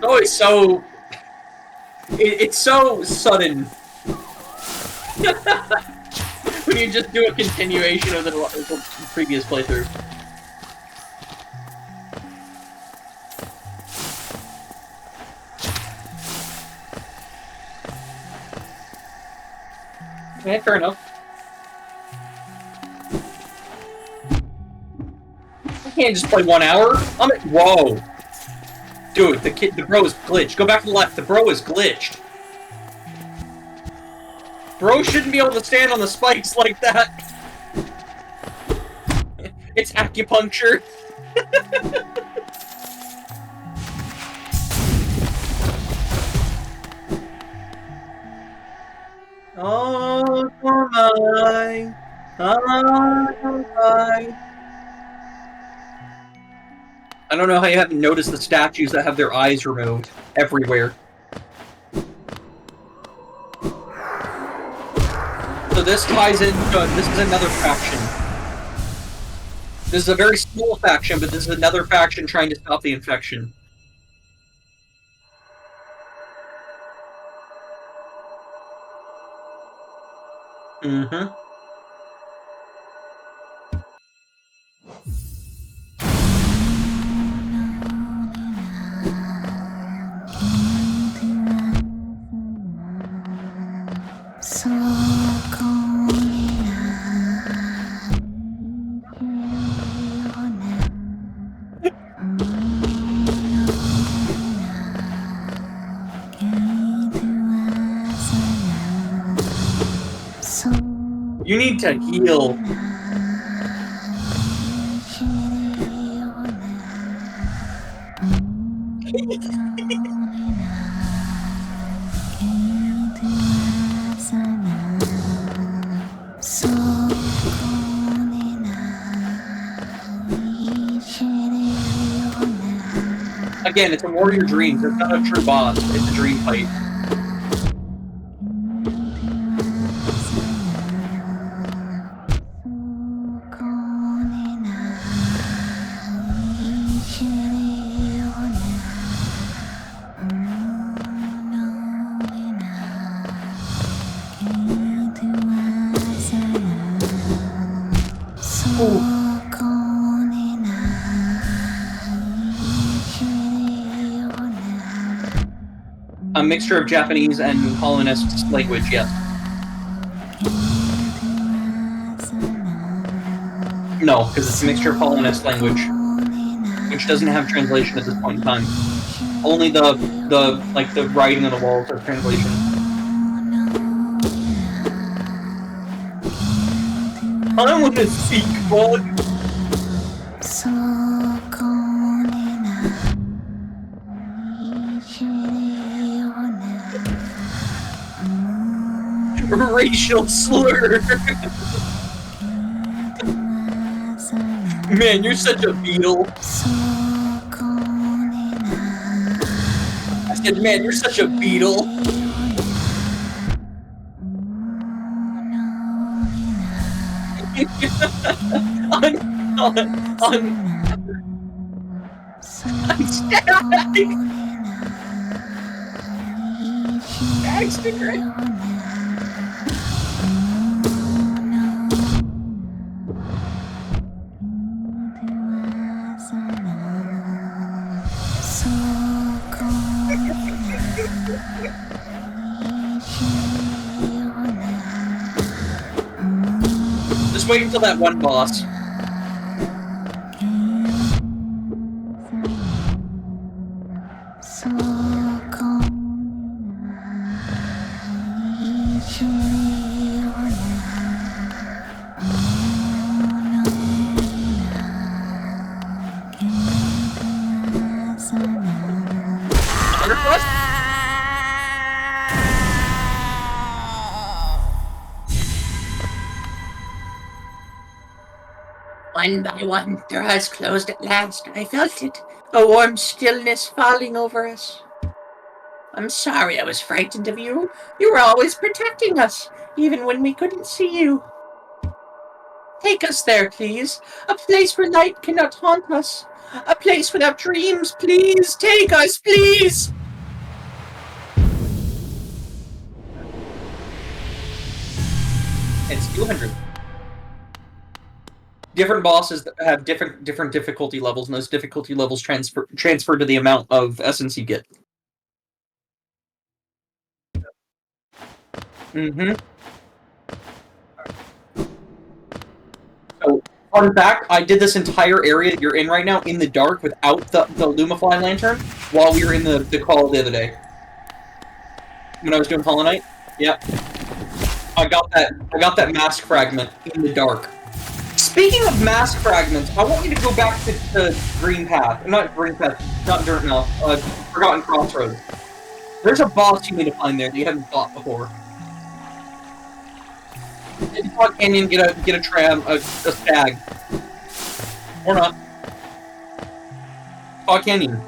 Oh, it's so... It's so sudden. When you just do a continuation of the previous playthrough. Okay, fair enough. I can't just play 1 hour. Whoa. Dude, the bro is glitched. Go back to the left. The bro is glitched. Bro shouldn't be able to stand on the spikes like that. It's acupuncture. Oh my. Oh my. I don't know how you haven't noticed the statues that have their eyes removed everywhere. So this ties in. This is another faction. This is a very small faction, but this is another faction trying to stop the infection. Mm-hmm. You need to heal. Again, it's a warrior dreams. It's not a true boss. It's a dream fight. A mixture of Japanese and HollowKnight language, yes. No, because it's a mixture of HollowKnight language, which doesn't have translation at this point in time. Only the writing on the walls are translation. I want to seek God. Racial slur. Man, you're such a beetle. I said, man, you're such a beetle. I'm Just wait until that one boss. One by one, their eyes closed at last. I felt it, a warm stillness falling over us. I'm sorry I was frightened of you. You were always protecting us, even when we couldn't see you. Take us there, please. A place where light cannot haunt us. A place without dreams, please. Take us, please. It's 200. Different bosses have different difficulty levels, and those difficulty levels transfer to the amount of essence you get. Mm-hmm. So, fun fact, I did this entire area that you're in right now in the dark without the Lumify lantern while we were in the call the other day. When I was doing HollowKnight. Yep. I got that mask fragment in the dark. Speaking of mask fragments, I want you to go back to Green Path. Not Green Path, not Dirt Mouth, Forgotten Crossroads. There's a boss you need to find there that you haven't fought before. In Fog Canyon, get a tram, a stag. Or not. Fog Canyon.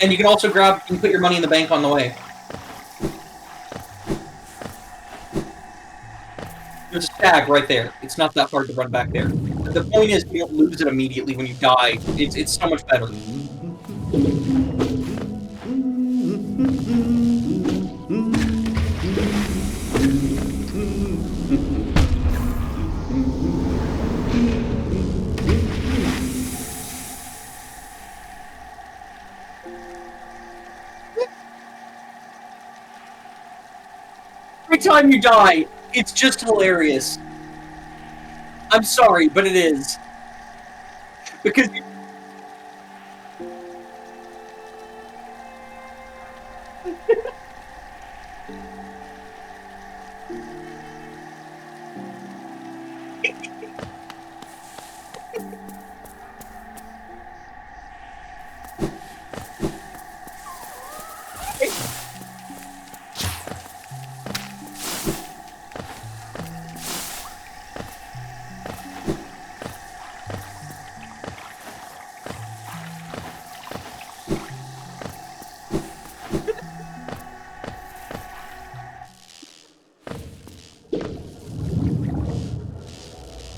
And you can also put your money in the bank on the way. There's a stag right there. It's not that hard to run back there. But the point is, you don't lose it immediately when you die. It's so much better. Every time you die, it's just hilarious. I'm sorry, but it is. Because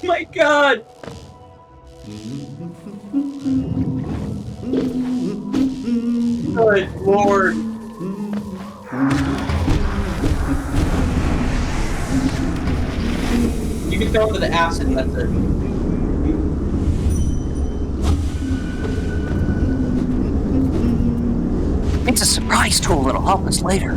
my God! Good Lord! You can throw into the acid and that's it. It's a surprise tool that'll help us later.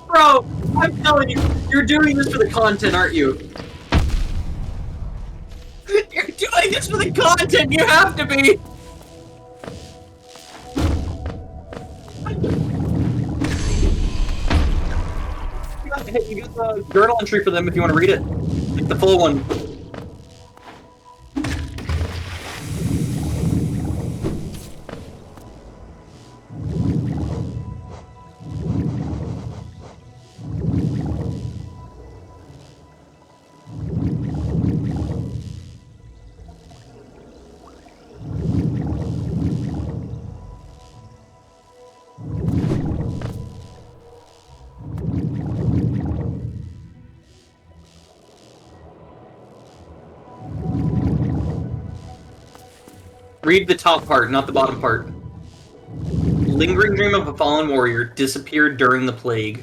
Bro, I'm telling you, you're doing this for the content, aren't you? You're doing this for the content, you have to be! You got the journal entry for them if you want to read it. Like the full one. Read the top part, not the bottom part. Lingering dream of a fallen warrior disappeared during the plague.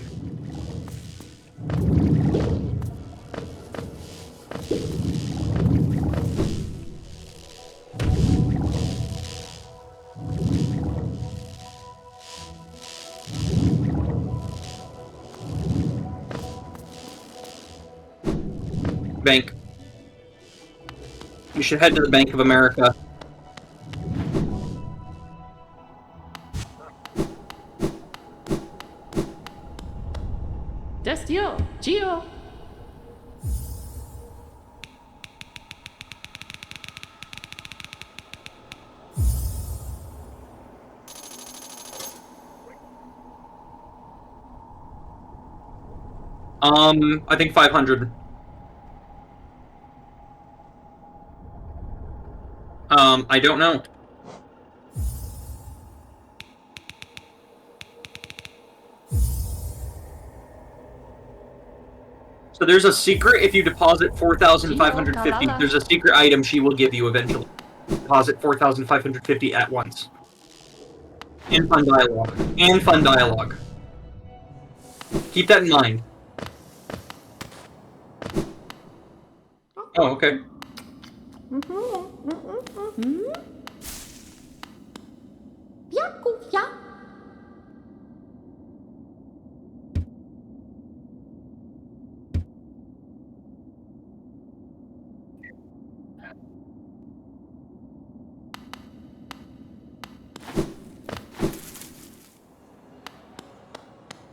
Bank. You should head to the Bank of America. Destio, Gio. I think 500. I don't know. So there's a secret if you deposit 4,550. There's a secret item she will give you eventually. Deposit 4,550 at once. And fun dialogue. And fun dialogue. Keep that in mind. Oh, okay.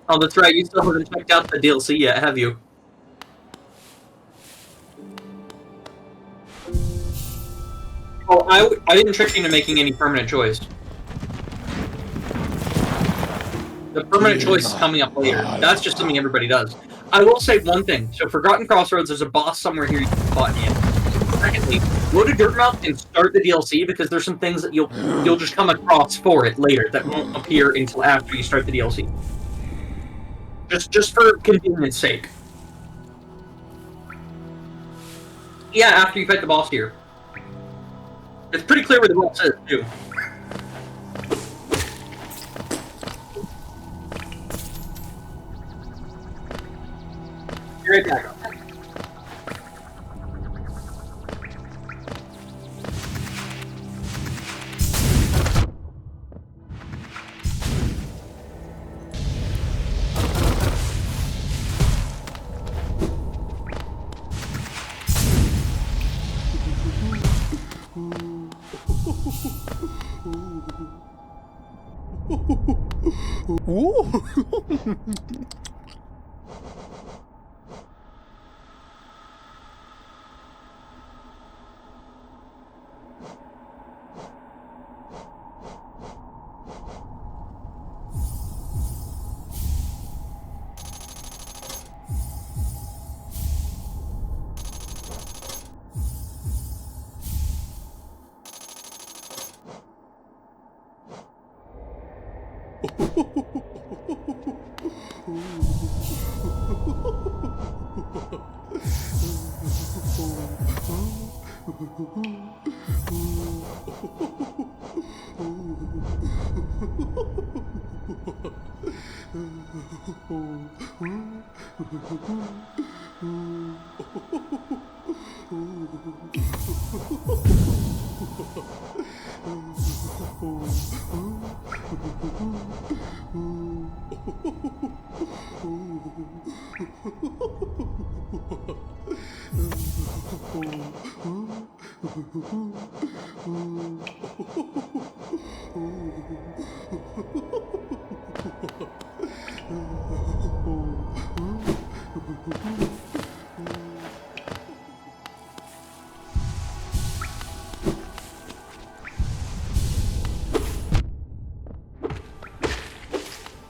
Oh, that's right. You still haven't checked out the DLC yet, have you? Oh, I didn't trick you into making any permanent choice. The permanent choice is coming up later. That's just something everybody does. I will say one thing. So, Forgotten Crossroads, there's a boss somewhere here you can fight in. Secondly, go to Dirtmouth and start the DLC because there's some things that you'll just come across for it later that won't appear until after you start the DLC. Just for convenience sake. Yeah, after you fight the boss here. It's pretty clear where the boss is, too. You're right back.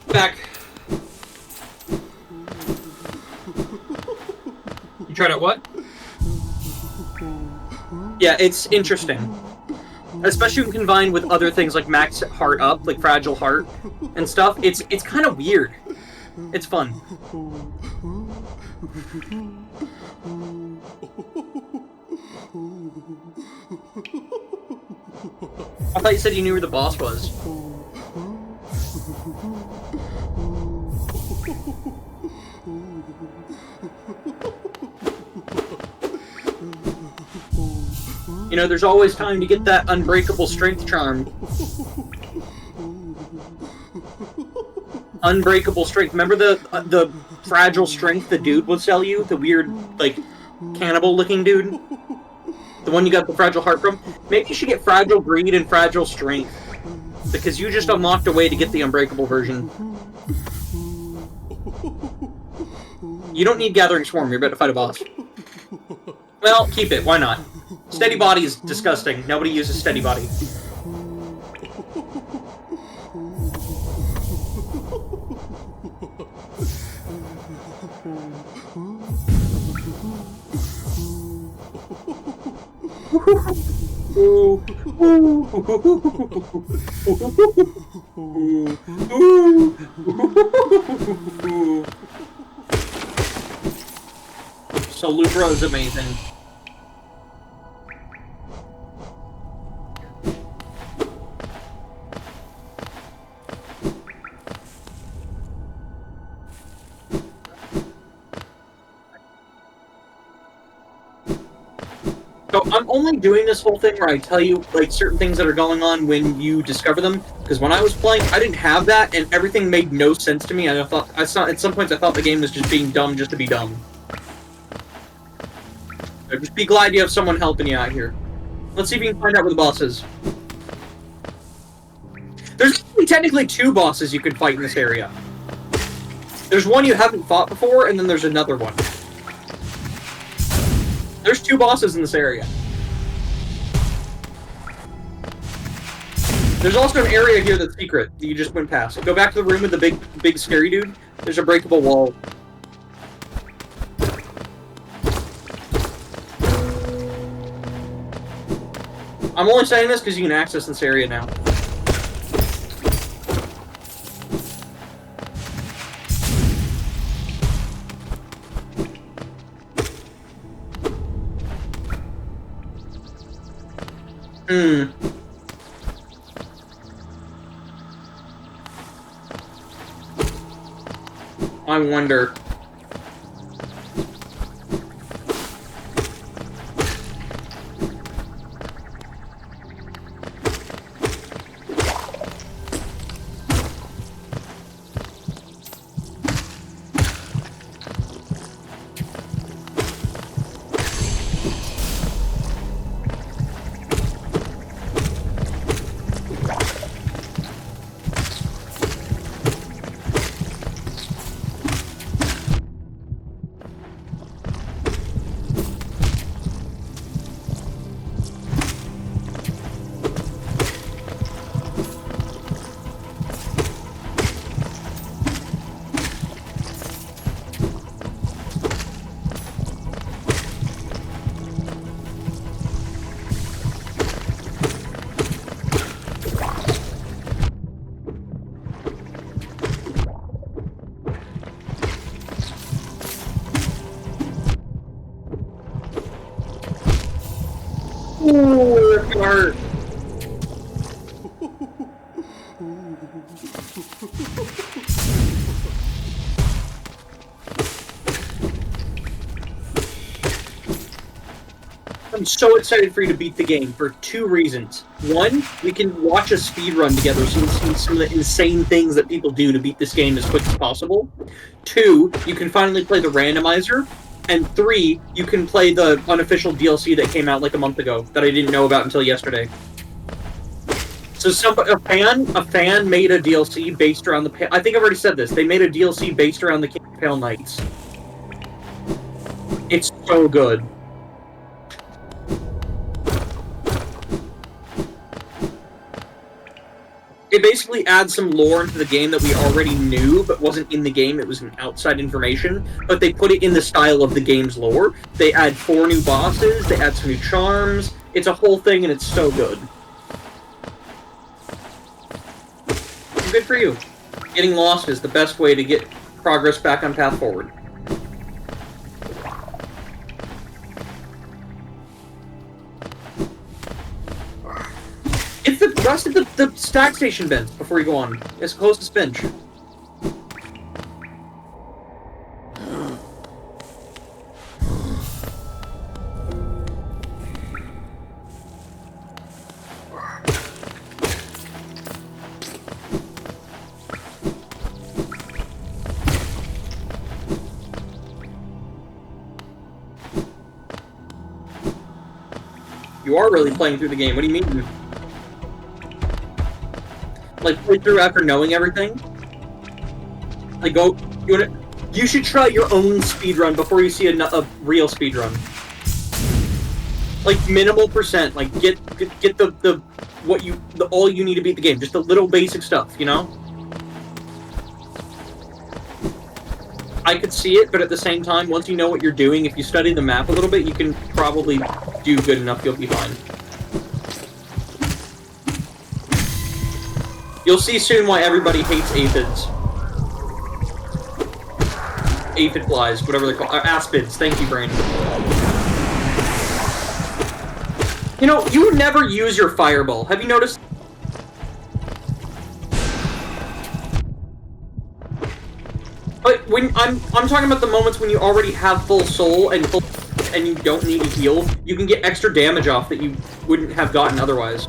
Back. You tried out what? Yeah, it's interesting. Especially when combined with other things like Max Heart Up, like Fragile Heart and stuff. It's kind of weird. It's fun. I thought you said you knew where the boss was. You know, there's always time to get that unbreakable strength charm. Unbreakable strength. Remember the fragile strength the dude would sell you? The weird, like, cannibal-looking dude? The one you got the fragile heart from? Maybe you should get fragile greed and fragile strength. Because you just unlocked a way to get the unbreakable version. You don't need Gathering Swarm, you're about to fight a boss. Well, keep it, why not? Steady body is disgusting. Nobody uses steady body. Ooh. So Lubra is amazing. So I'm only doing this whole thing where I tell you like certain things that are going on when you discover them. Because when I was playing, I didn't have that, and everything made no sense to me. At some points I thought the game was just being dumb just to be dumb. So just be glad you have someone helping you out here. Let's see if we can find out where the boss is. There's technically 2 bosses you can fight in this area. There's one you haven't fought before, and then there's another one. There's 2 bosses in this area. There's also an area here that's secret that you just went past. Go back to the room with the big scary dude. There's a breakable wall. I'm only saying this because you can access this area now. I wonder. Ooh, that hurt. I'm so excited for you to beat the game for 2 reasons. 1, we can watch a speedrun together so we can see some of the insane things that people do to beat this game as quick as possible. 2, you can finally play the randomizer. And 3, you can play the unofficial DLC that came out like a month ago that I didn't know about until yesterday. So a fan made a DLC based around the... I think I've already said this. They made a DLC based around the King of Pale Knights. It's so good. It basically adds some lore into the game that we already knew, but wasn't in the game. It was an outside information, but they put it in the style of the game's lore. They add 4 new bosses, they add some new charms. It's a whole thing, and it's so good. Good for you. Getting lost is the best way to get progress back on path forward. It's the rest of the stack station vents before you go on. It's close to Spinch. You are really playing through the game. What do you mean? Like, play through after knowing everything? Like, you should try your own speedrun before you see a real speedrun. Like, minimal percent. Like, get all you need to beat the game. Just the little basic stuff, you know? I could see it, but at the same time, once you know what you're doing, if you study the map a little bit, you can probably do good enough, you'll be fine. You'll see soon why everybody hates aphids. Aphid flies, whatever they're called. Aspids. Thank you, Brain. You know, you never use your fireball. Have you noticed? But when I'm talking about the moments when you already have full soul and you don't need to heal, you can get extra damage off that you wouldn't have gotten otherwise.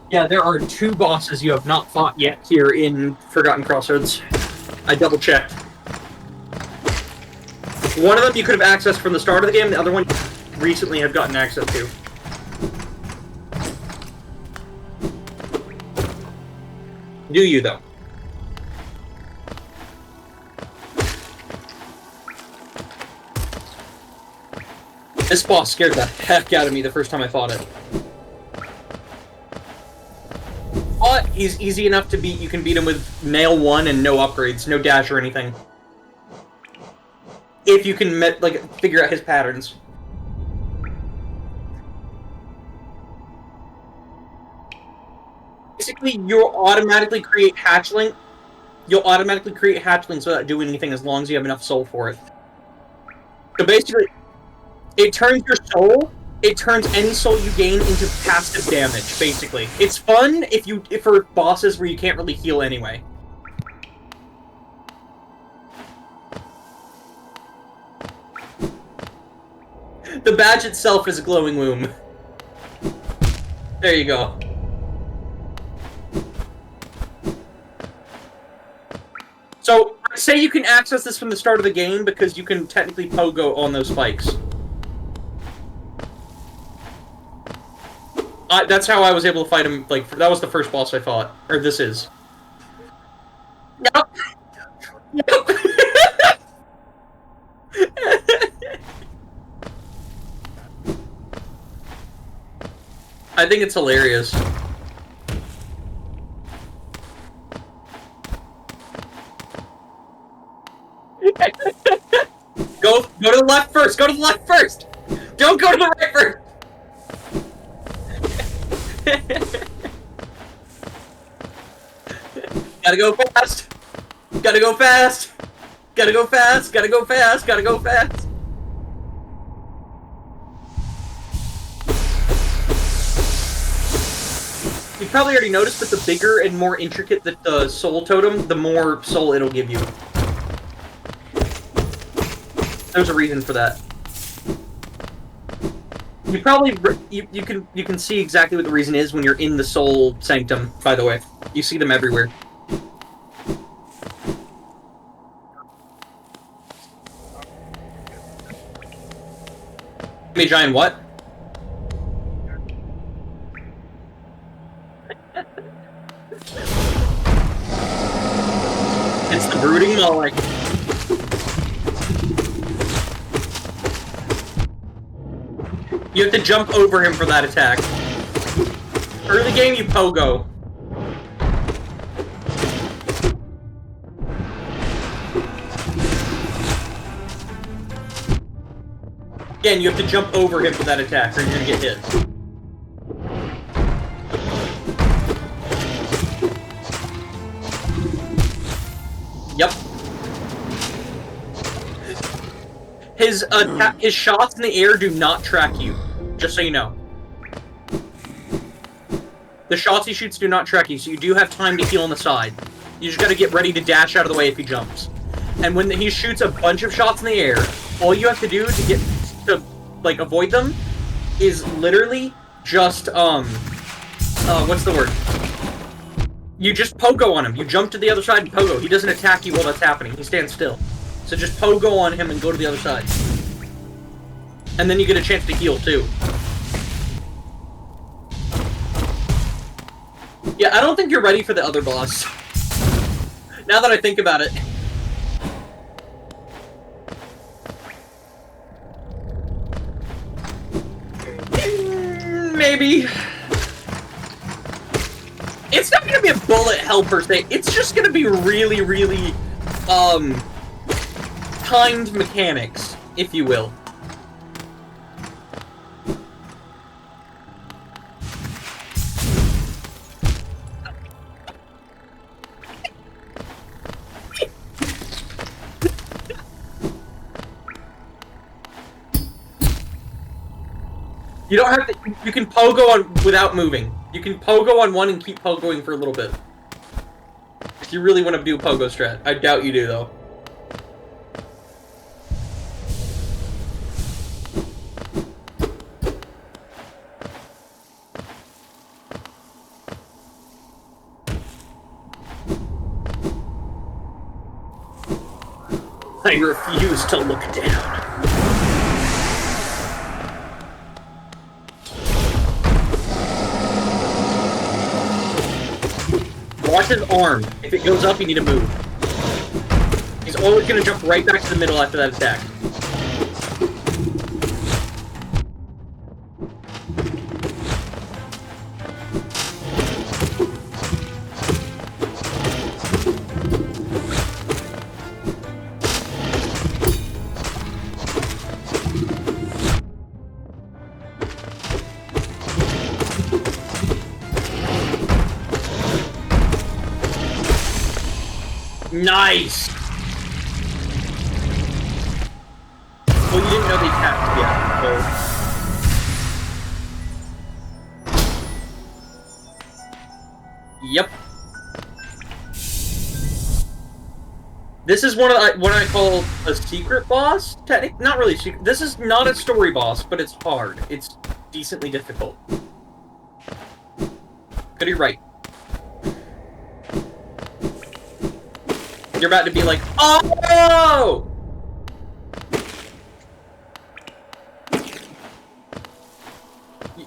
Yeah, there are 2 bosses you have not fought yet here in Forgotten Crossroads. I double-checked. One of them you could have accessed from the start of the game, the other one you recently have gotten access to. Do you, though? This boss scared the heck out of me the first time I fought it. But he's easy enough to beat. You can beat him with nail 1 and no upgrades, no dash or anything. If you can, figure out his patterns. Basically, you'll automatically create hatchling. You'll automatically create hatchlings without doing anything as long as you have enough soul for it. So basically, it turns your soul. It turns any soul you gain into passive damage, basically. It's fun if for bosses where you can't really heal anyway. The badge itself is a glowing womb. There you go. So, I say you can access this from the start of the game because you can technically pogo on those spikes. That's how I was able to fight him, that was the first boss I fought. Or this is. Nope. Nope. I think it's hilarious. Go to the left first! Go to the left first! Don't go to the right first! Gotta go fast! Gotta go fast! Gotta go fast! Gotta go fast! Gotta go fast! You've probably already noticed that the bigger and more intricate the soul totem, the more soul it'll give you. There's a reason for that. You probably you can see exactly what the reason is when you're in the soul sanctum. By the way, you see them everywhere. Give me a giant what? the brooding Moloch. You have to jump over him for that attack. Early game, you pogo. Again, you have to jump over him for that attack, or you're gonna get hit. Yep. His shots in the air do not track you, just so you know. The shots he shoots do not track you, so you do have time to heal on the side. You just gotta get ready to dash out of the way if he jumps. And when he shoots a bunch of shots in the air, all you have to do to like, avoid them is literally just, what's the word? You just pogo on him. You jump to the other side and pogo. He doesn't attack you while that's happening. He stands still. So just pogo on him and go to the other side. And then you get a chance to heal, too. Yeah, I don't think you're ready for the other boss. Now that I think about it. Maybe. It's not gonna be a bullet hell per se. It's just gonna be really, really, timed mechanics, if you will. You don't have to. You can pogo on without moving. You can pogo on one and keep pogoing for a little bit. If you really want to do pogo strat. I doubt you do, though. I refuse to look down. Watch his arm. If it goes up, you need to move. He's always going to jump right back to the middle after that attack. Nice! Well, you didn't know they tapped yet, so... Yep. This is what I call a secret boss? Not really secret. This is not a story boss, but it's hard. It's decently difficult. Go to your right. You're about to be like, oh!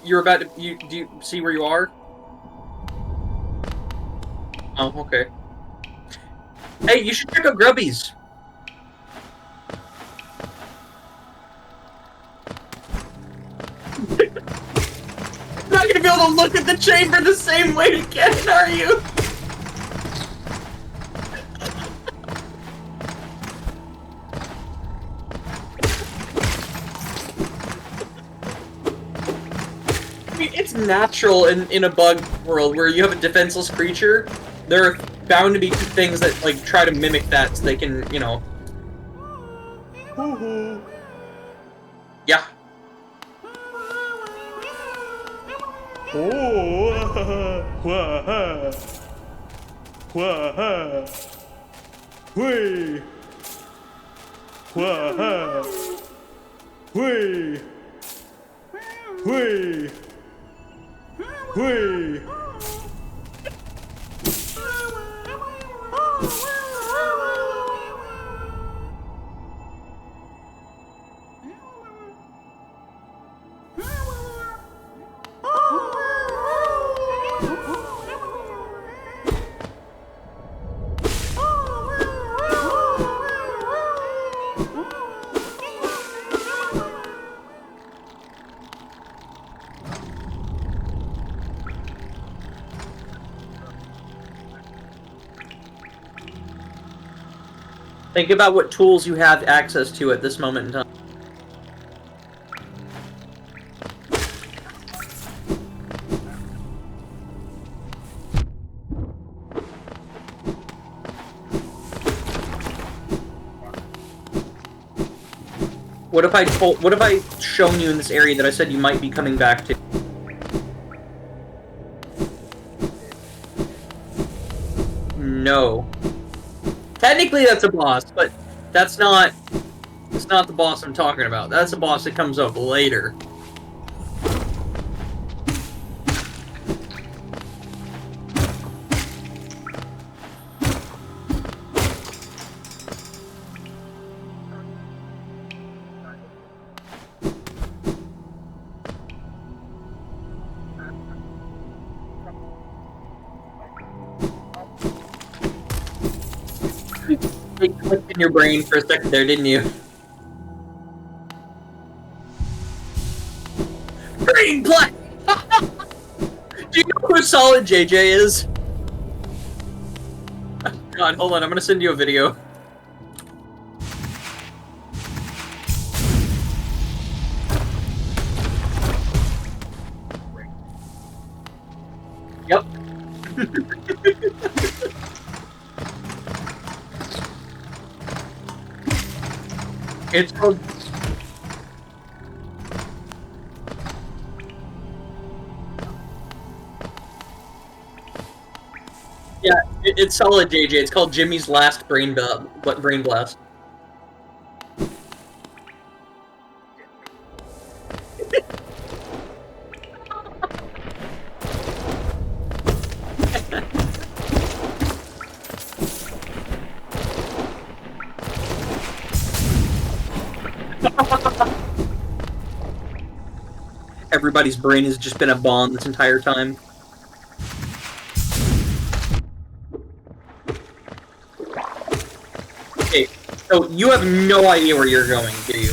You're about to, do you see where you are? Oh, okay. Hey, you should check out Grubbies. You're not gonna be able to look at the chamber the same way again, are you? It's natural in a bug world where you have a defenseless creature. There are bound to be things that like try to mimic that so they can, you know. Yeah. Think about what tools you have access to at this moment in time. What if I shown you in this area that I said you might be coming back to? No. Technically that's a boss, but that's not the boss I'm talking about. That's a boss that comes up later. You clicked in your brain for a second there, didn't you? Green play! Do you know who Solid JJ is? God, hold on, I'm gonna send you a video. Yep. It's called... Yeah, it's Solid JJ. It's called Jimmy's Last Brain Blast. Everybody's brain has just been a bomb this entire time. Okay, so you have no idea where you're going, do you?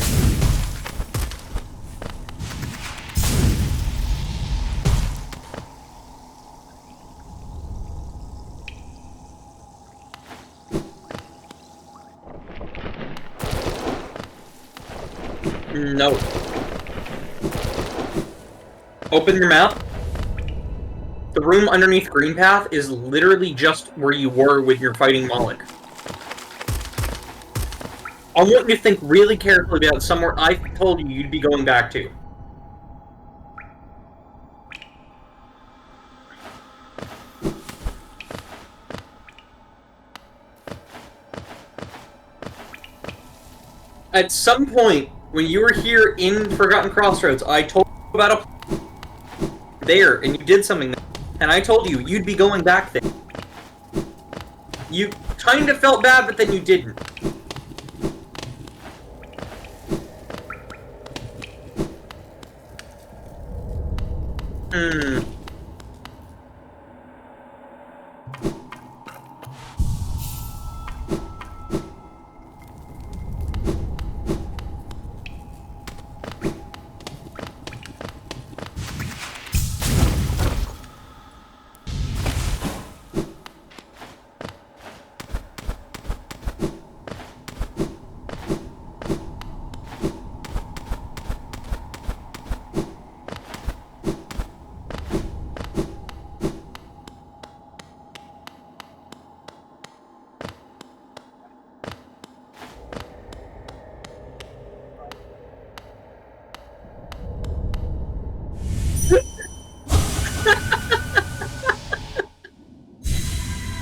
No. Open your map. The room underneath Green Path is literally just where you were when you're fighting Moloch. I want you to think really carefully about somewhere I told you you'd be going back to. At some point, when you were here in Forgotten Crossroads, I told you about a there, and you did something there, and I told you you'd be going back there. You kind of felt bad, but then you didn't.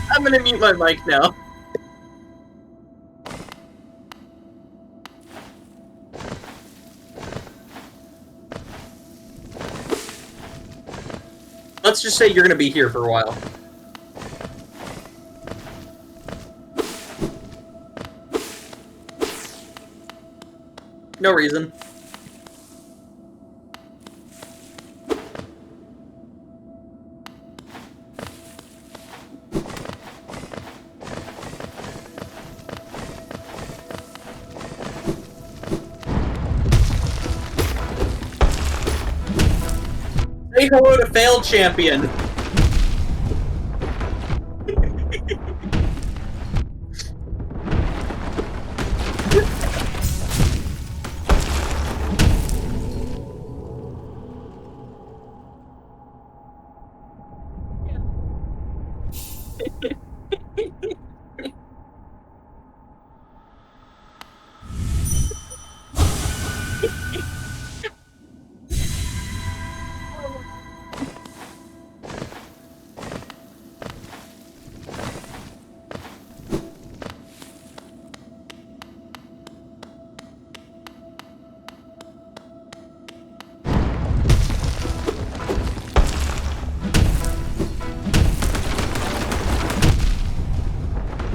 I'm gonna mute my mic now. Let's just say you're gonna be here for a while. No reason. Say hello to Failed Champion.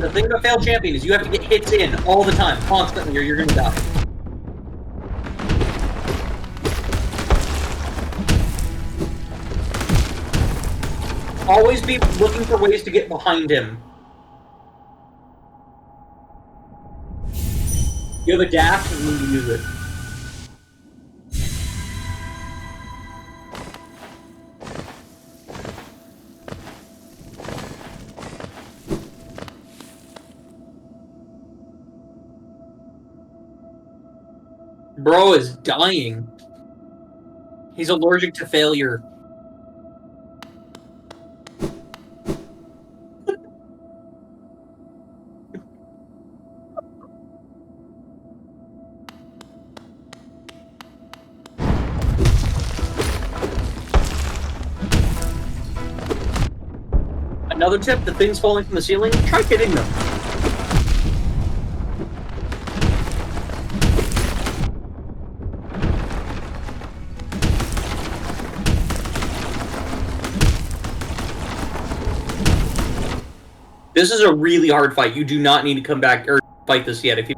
The thing about failed champion is you have to get hits in all the time, constantly, or you're gonna die. Always be looking for ways to get behind him. You have a dash and you need to use it. Bro is dying. He's allergic to failure. Another tip, the things falling from the ceiling, try hitting them. This is a really hard fight. You do not need to come back or fight this yet. If you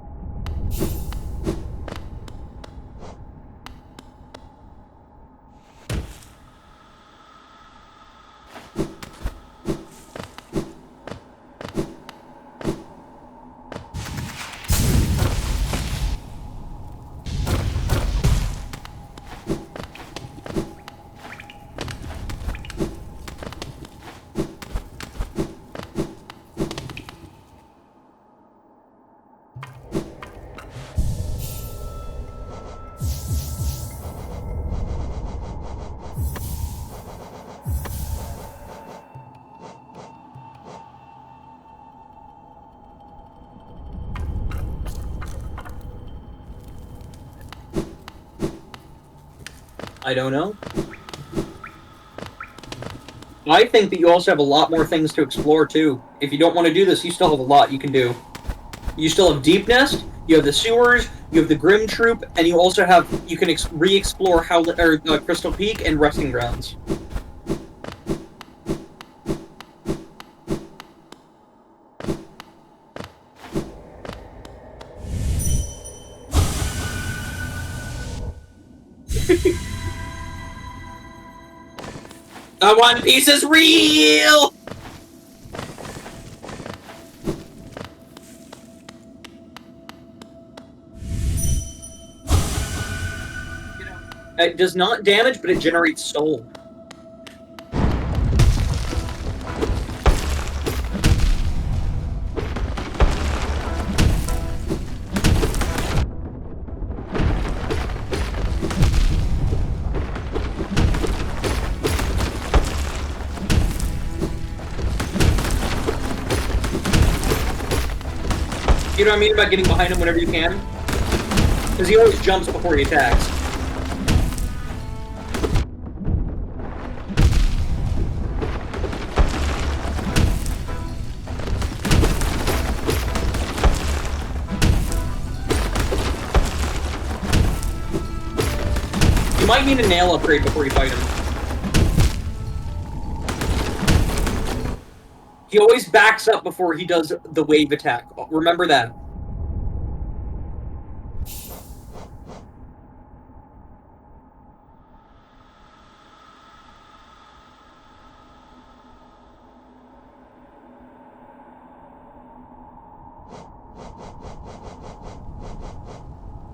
I don't know. I think that you also have a lot more things to explore, too. If you don't want to do this, you still have a lot you can do. You still have Deep Nest, you have the sewers, you have the Grim Troop, and you also have... You can re-explore Crystal Peak and Resting Grounds. The One Piece is real! It does not damage, but it generates soul. You know what I mean about getting behind him whenever you can? Because he always jumps before he attacks. You might need a nail upgrade before you fight him. He always backs up before he does the wave attack. Remember that.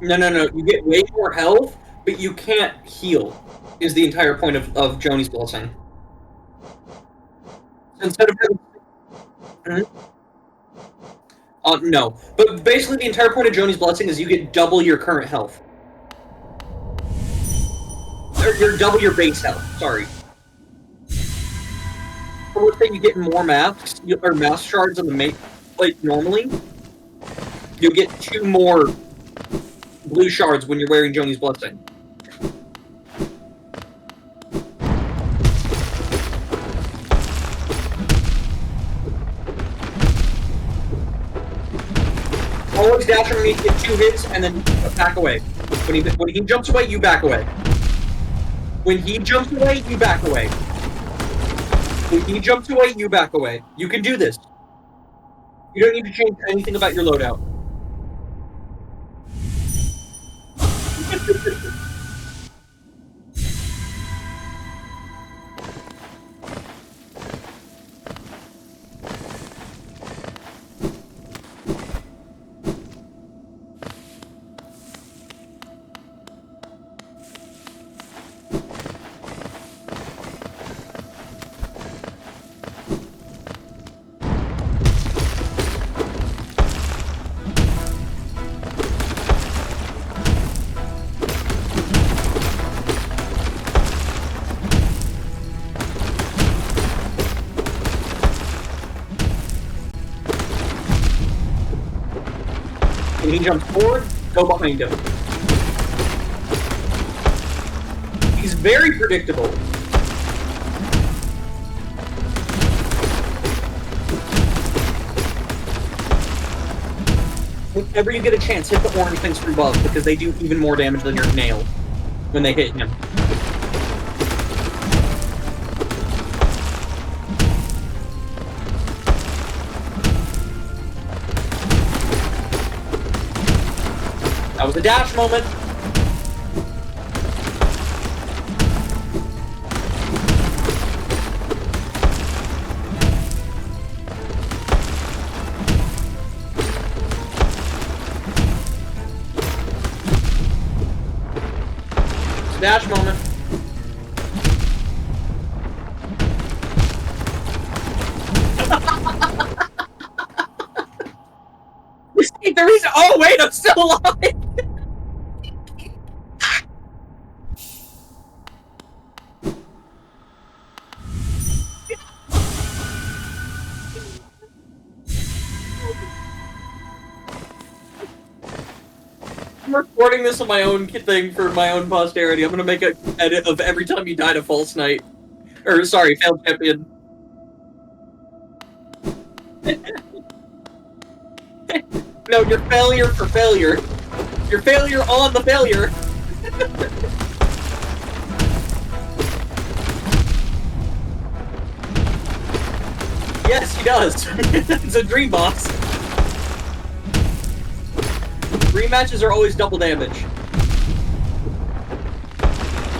No. You get way more health, but you can't heal, is the entire point of Joni's Blessing. Instead of having... no. But basically the entire point of Joni's Blessing is you get double your current health. Or you're double your base health, sorry. For which thing you get more masks, or mask shards on the main, like normally, you'll get 2 more blue shards when you're wearing Joni's Blessing. Always dash underneath, get 2 hits, and then back away. When he jumps away, you back away. When he jumps away, you back away. When he jumps away, you back away. You can do this. You don't need to change anything about your loadout. When he jumps forward, go behind him. He's very predictable. Whenever you get a chance, hit the orange things from above, because they do even more damage than your nail when they hit him. That was a dash moment. It's a dash moment. The reason. Oh wait, I'm still alive. I'm recording this on my own thing for my own posterity. I'm gonna make an edit of every time you died a false knight. Or, sorry, failed champion. No, your failure for failure. Your failure on the failure. Yes, he does. It's a dream boss. Rematches are always double damage.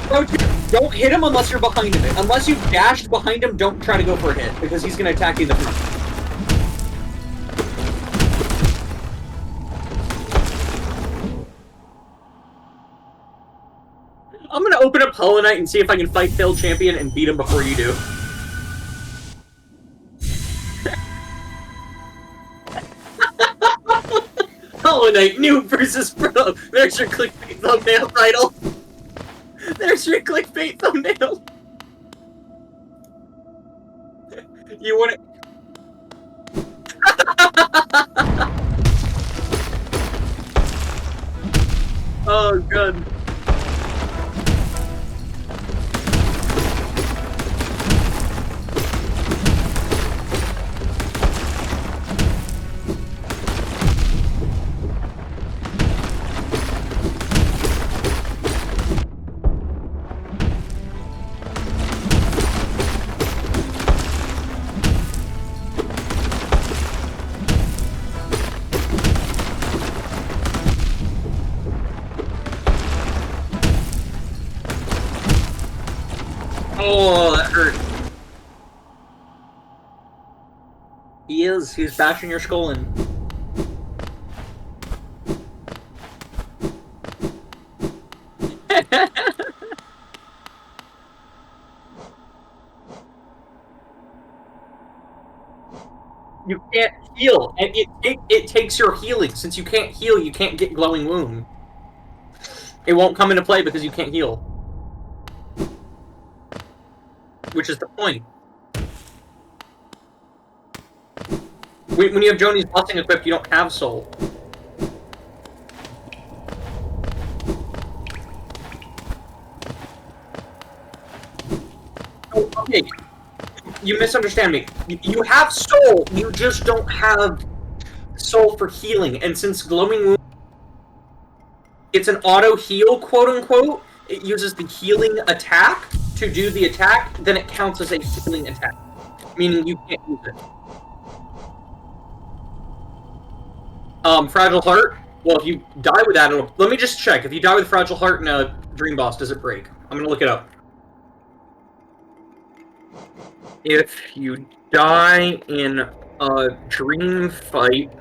Bro, don't hit him unless you're behind him. Unless you've dashed behind him, don't try to go for a hit, because he's gonna attack you in the front. I'm gonna open up HollowKnight and see if I can fight failed champion and beat him before you do. HollowKnight, noob versus pro. There's your clickbait thumbnail title. There's your clickbait thumbnail. You want it? Oh, good. Oh, that hurt. He is. He's bashing your skull in. You can't heal, and it takes your healing. Since you can't heal, you can't get glowing wound. It won't come into play because you can't heal. Which is the point. When you have Joni's Blessing equipped, you don't have soul. Okay, you misunderstand me. You have soul, you just don't have soul for healing. And since glowing wound, it's an auto heal, quote unquote. It uses the healing attack to do the attack. Then it counts as a healing attack, meaning you can't use it. Fragile Heart. Well, if you die with that, let me just check. If you die with Fragile Heart in a Dream Boss, does it break? I'm gonna look it up. If you die in a Dream fight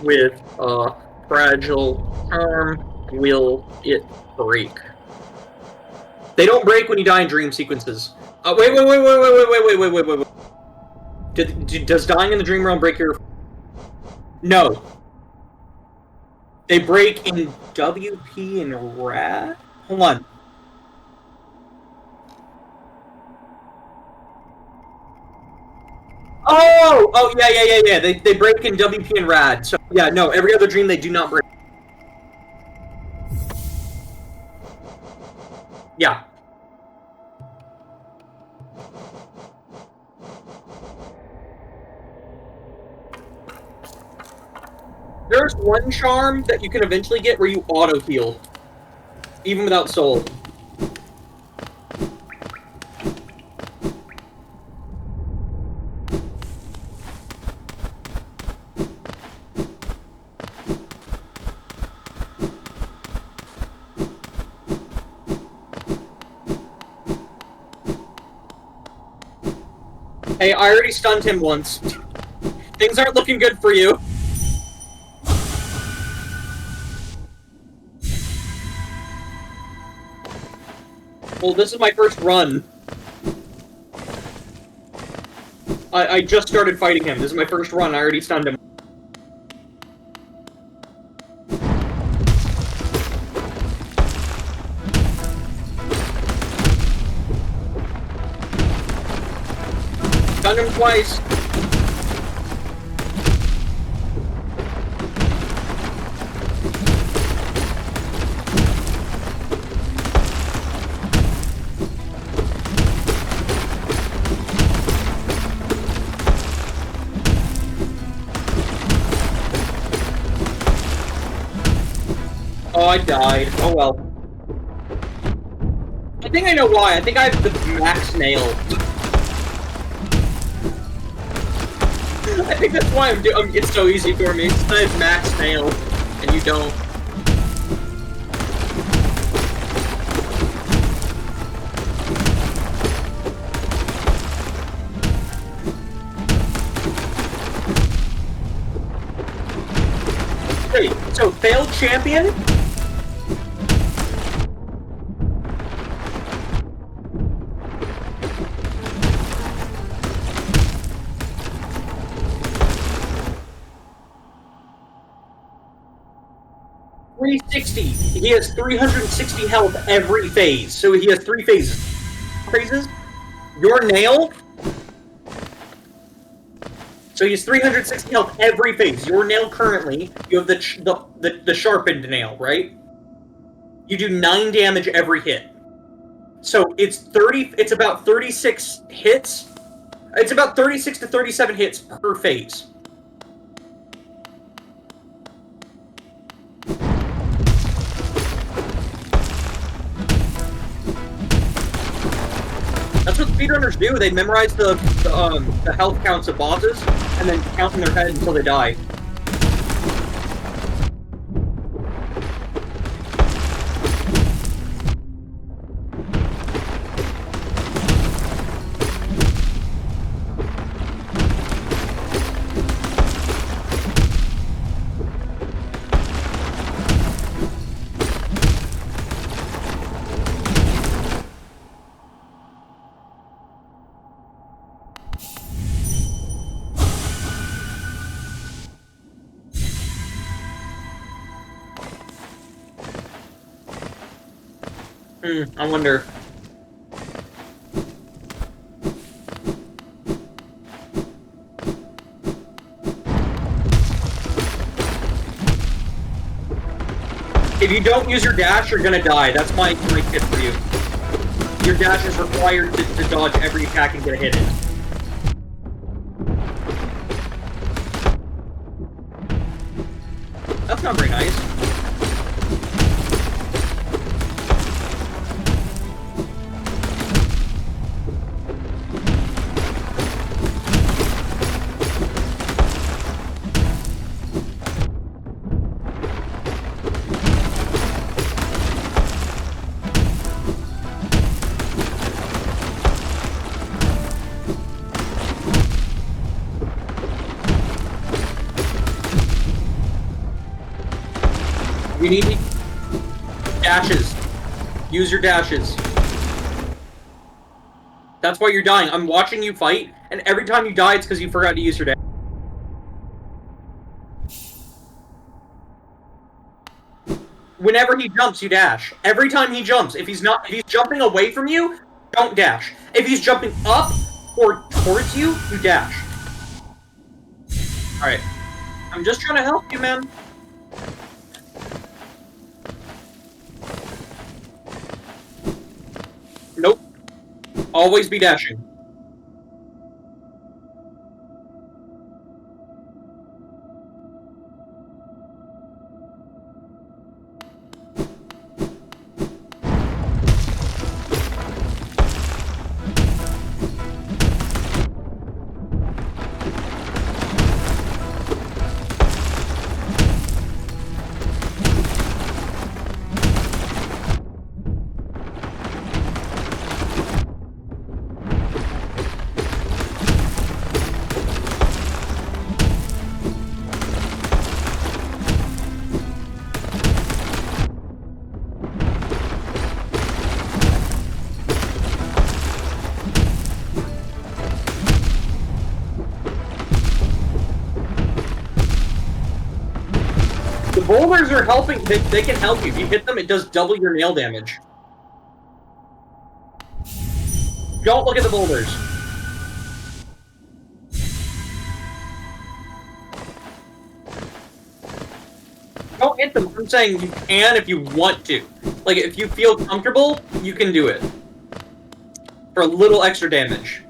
with a Fragile Charm, will it break? They don't break when you die in Dream sequences. Wait. Does dying in the Dream Realm break your... No. They break in WP and RAD? Hold on. Oh, yeah. They break in WP and RAD. So, yeah, no, every other dream they do not break. Yeah. There's one charm that you can eventually get where you auto-heal. Even without soul. Hey, I already stunned him once. Things aren't looking good for you. Well, this is my first run. I just started fighting him. This is my first run. I already stunned him. Stunned him twice. Oh, I died. Oh well. I think I know why. I think I have the max nail. I think that's why it's so easy for me. I have max nail, and you don't. Wait, so failed champion? He has 360 health every phase, so he has 3 phases. Your nail. So he has 360 health every phase. Your nail currently, you have the sharpened nail, right? You do 9 damage every hit. So it's about 36 hits. It's about 36 to 37 hits per phase. That's what speedrunners do. They memorize the health counts of bosses, and then count in their head until they die. I wonder. If you don't use your dash, you're gonna die. That's my tip for you. your dash is required to dodge every attack and get a hit in. That's not very nice. You need dashes. Use your dashes. That's why you're dying. I'm watching you fight, and every time you die, it's because you forgot to use your dash. Whenever he jumps, you dash. Every time he jumps, if he's jumping away from you, don't dash. If he's jumping up or towards you, you dash. Alright. I'm just trying to help you, man. Nope. Always be dashing. Boulders are helping. They can help you. If you hit them, it does double your nail damage. Don't look at the boulders. Don't hit them. I'm saying you can if you want to. Like, if you feel comfortable, you can do it. For a little extra damage.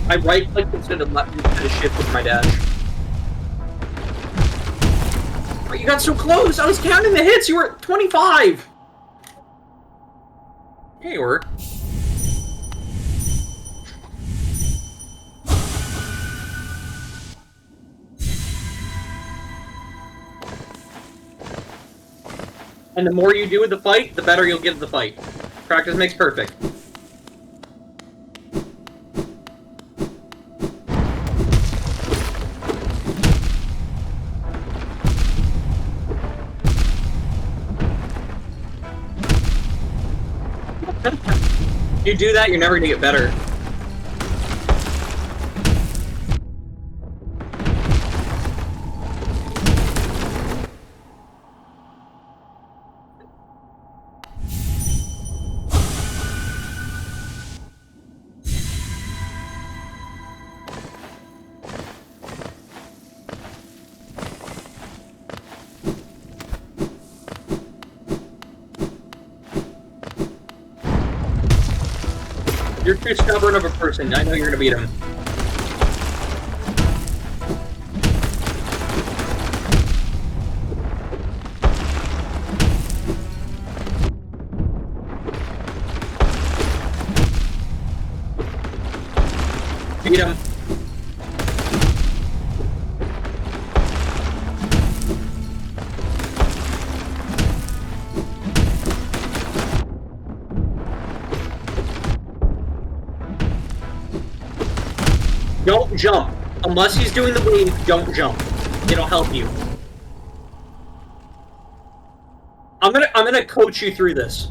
I right-clicked instead of shift with my dash. Oh, you got so close! I was counting the hits! You were at 25! Yeah, you were. And the more you do with the fight, the better you'll get at the fight. Practice makes perfect. You do that, you're never gonna get better. You're too stubborn of a person. I know you're gonna beat him. Beat him. Don't jump. Unless he's doing the wave, don't jump. It'll help you. I'm gonna coach you through this.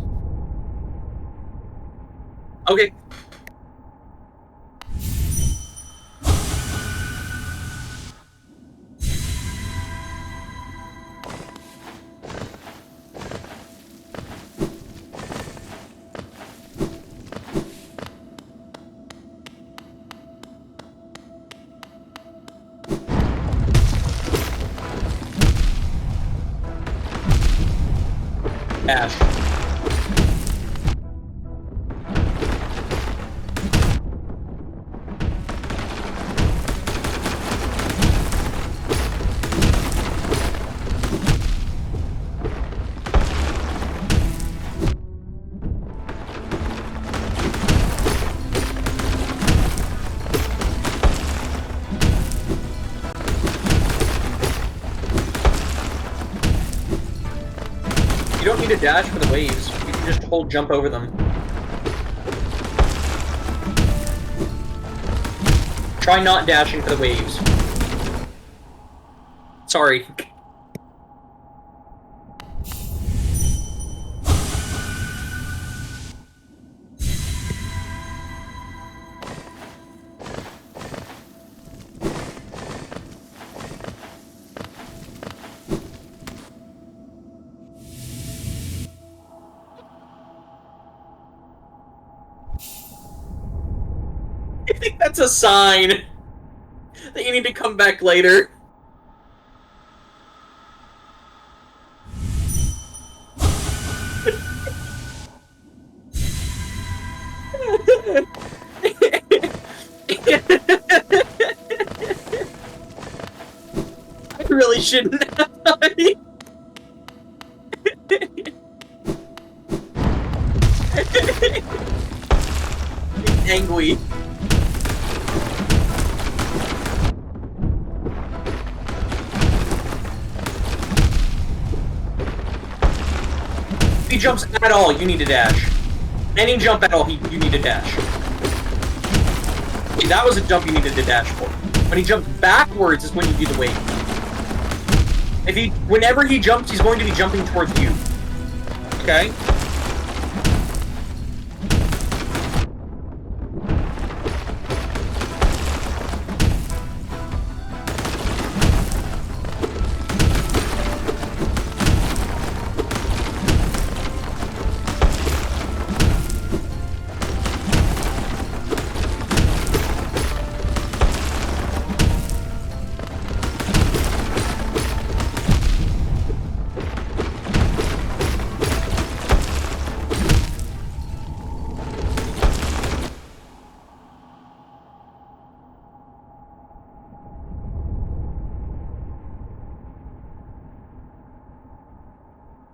Okay. Ash. You don't need to dash for the waves. You can just hold jump over them. Try not dashing for the waves. Sorry. I think that's a sign that you need to come back later. I really shouldn't have died. Angry. If he jumps at all, you need to dash. Any jump at all, you need to dash. Okay, that was a jump you needed to dash for. When he jumps backwards is when you do the wave. Whenever he jumps, he's going to be jumping towards you. Okay?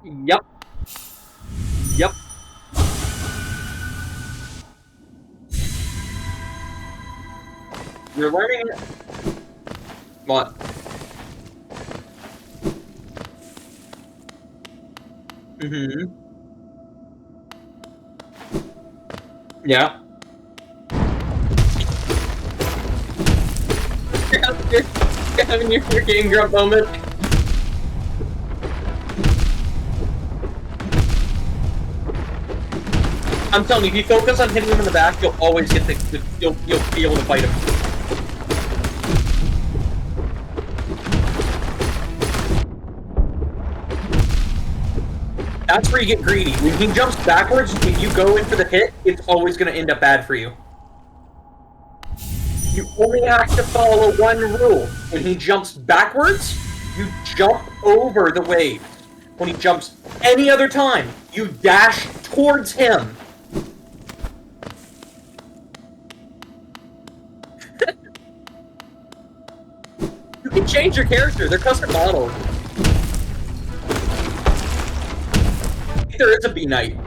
Yep. Yep. You're learning... What? Mm-hmm. Yeah. You're having your game grump moment. I'm telling you, if you focus on hitting him in the back, you'll always get you'll be able to fight him. That's where you get greedy. When he jumps backwards, if you go in for the hit, it's always going to end up bad for you. You only have to follow one rule. When he jumps backwards, you jump over the wave. When he jumps any other time, you dash towards him. You can change your character. They're custom models. There is a B-Knight.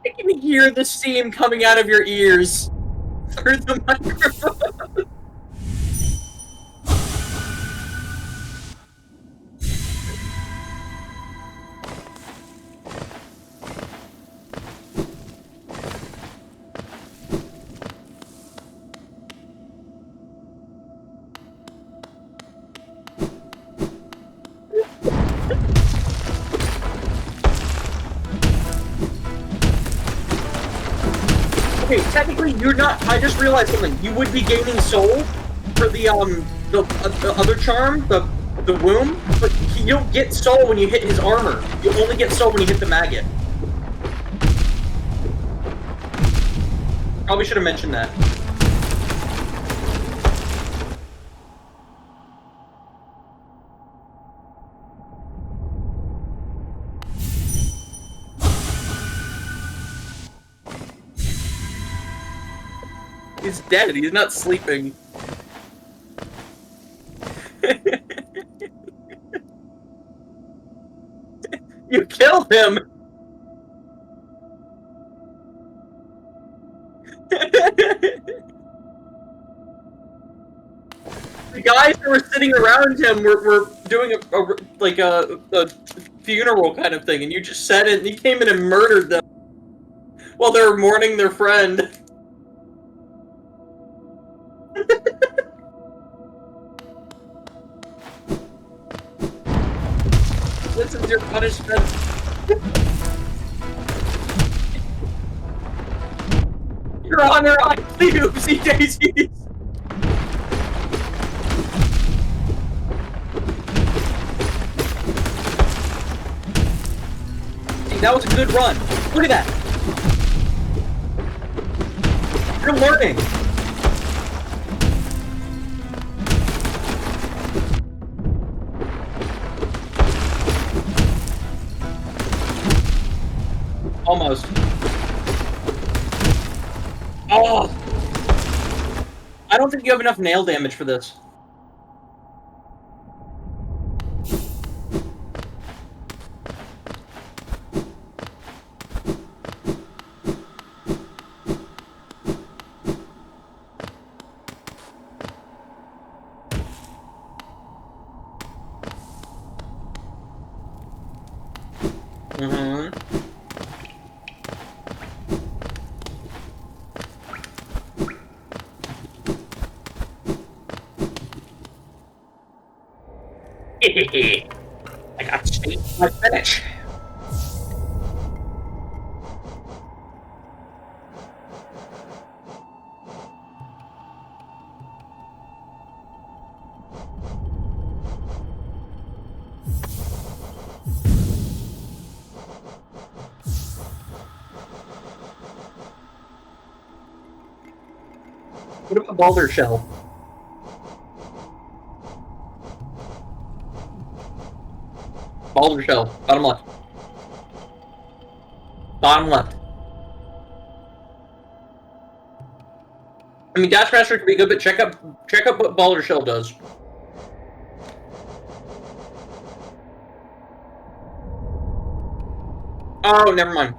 I can hear the steam coming out of your ears through the microphone. Okay, technically you're not. I just realized something. You would be gaining soul for the other charm, the womb, but you don't get soul when you hit his armor. You only get soul when you hit the maggot. Probably should have mentioned that. He's dead. He's not sleeping. You killed him! The guys who were sitting around him were doing a funeral kind of thing, and you just said it, and you came in and murdered them while they were mourning their friend. This is your punishment. Your Honor, I plead oopsie daisies. See, that was a good run. Look at that. You're learning. Almost. Oh! I don't think you have enough nail damage for this. I got to see my finish. What about Boulder Shell? Boulder Shell, bottom left. Bottom left. I mean, Dash Master could be good, but check up what Boulder Shell does. Oh, never mind.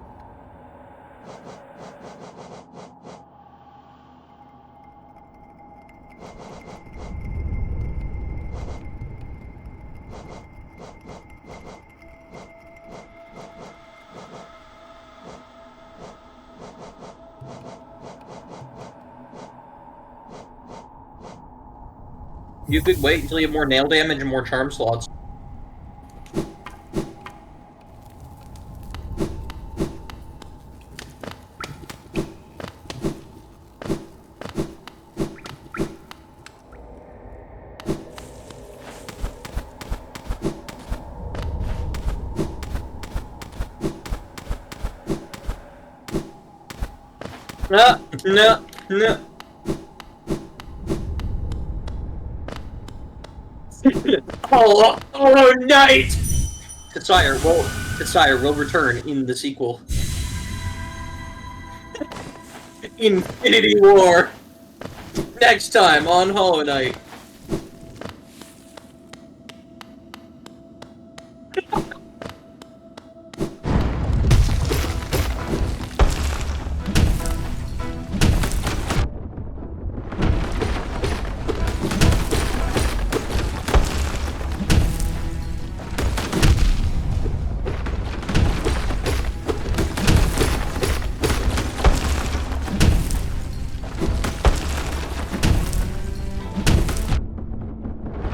You could wait until you have more nail damage and more charm slots. No. HollowKnight! Desire will return in the sequel. Infinity War! Next time on HollowKnight.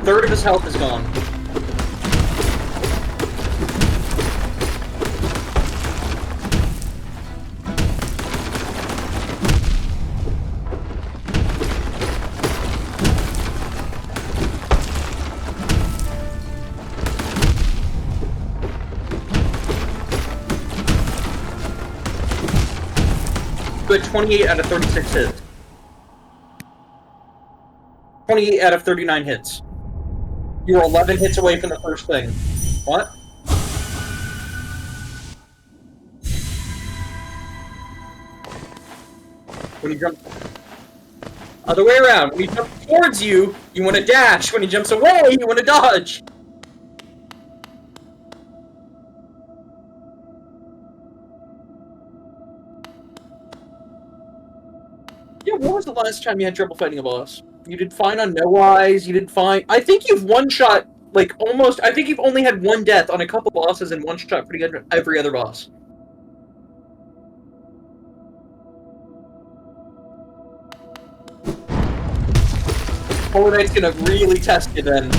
Third of his health is gone. You had 28 out of 36 hits. 28 out of 39 hits. You were 11 hits away from the first thing. What? When he jumps... Other way around. When he jumps towards you, you want to dash. When he jumps away, you want to dodge. Yeah, when was the last time you had trouble fighting a boss? You did fine on No Eyes, you did fine... I think you've one-shot, like, almost... I think you've only had one death on a couple bosses and one-shot pretty good every other boss. HollowKnight's gonna really test you then.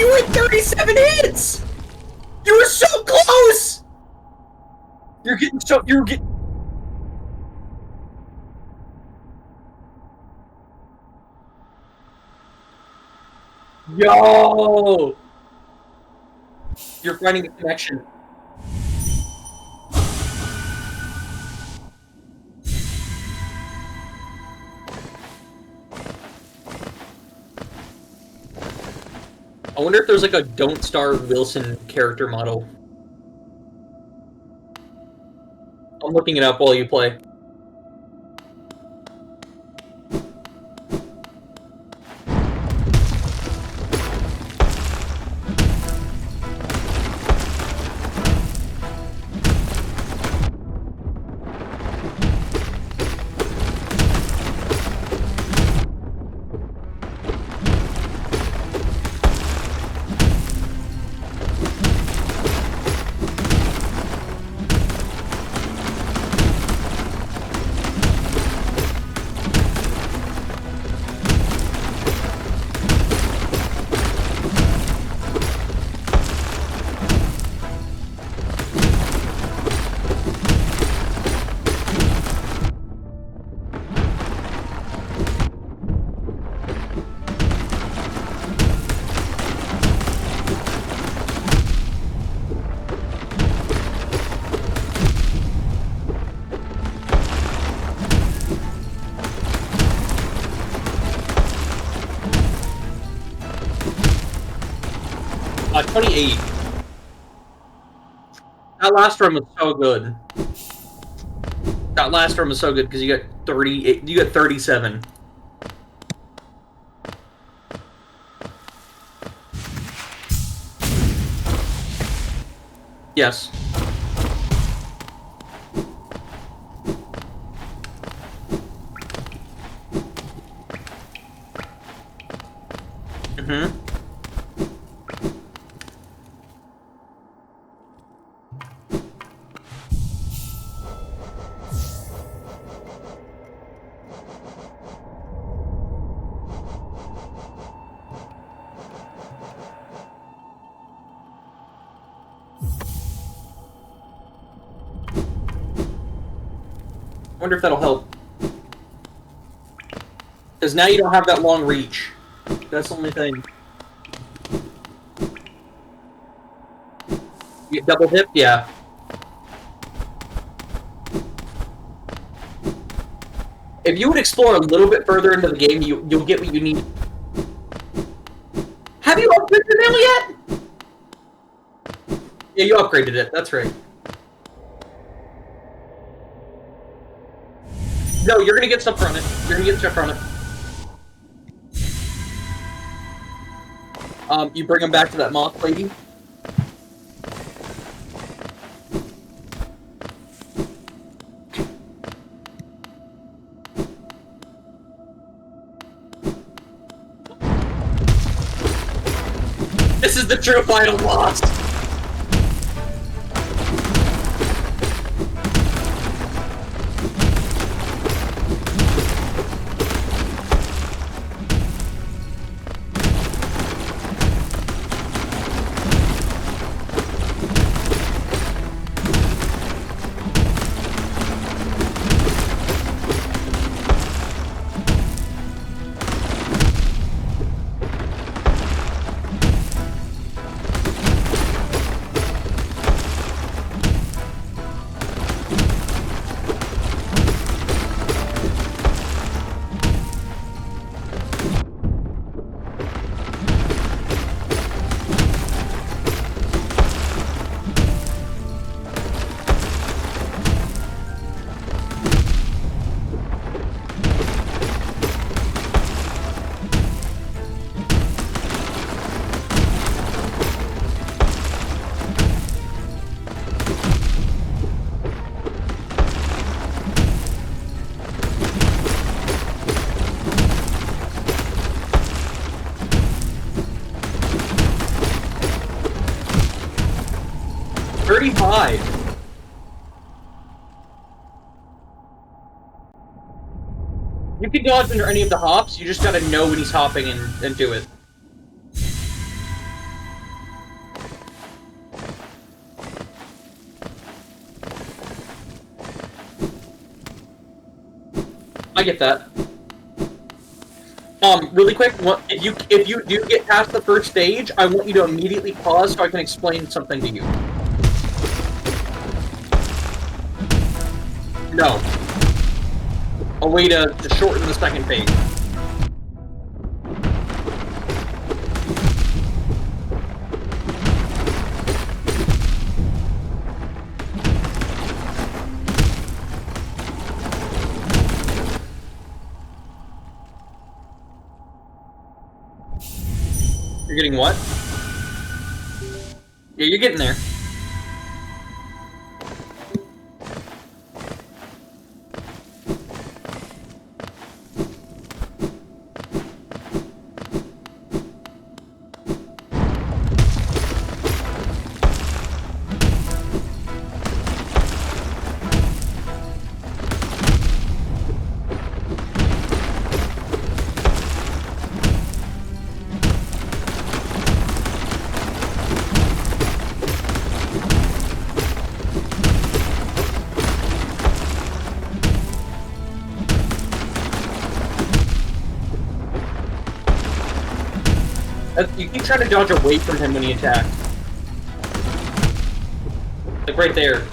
You were 37 hits! You were so close! You're getting... Yo! You're finding a connection. I wonder if there's like a Don't Starve Wilson character model. I'm looking it up while you play. Uh, 28. That last run was so good. That last run was so good because you got 38. You got 37. Yes. Mm-hmm. Wonder if that'll help. Because now you don't have that long reach. That's the only thing. You get double hip? Yeah. If you would explore a little bit further into the game, you'll get what you need. Have you upgraded the nail yet? Yeah, you upgraded it. That's right. No, you're gonna get stuff from it. You're gonna get stuff from it. You bring him back to that moth lady. This is the true final boss. You can dodge under any of the hops, you just gotta know when he's hopping and do it. I get that. Really quick, if you do get past the first stage, I want you to immediately pause so I can explain something to you. No. A way to shorten the second phase. You're getting what? Yeah, you're getting there. You keep trying to dodge away from him when he attacks. Like right there.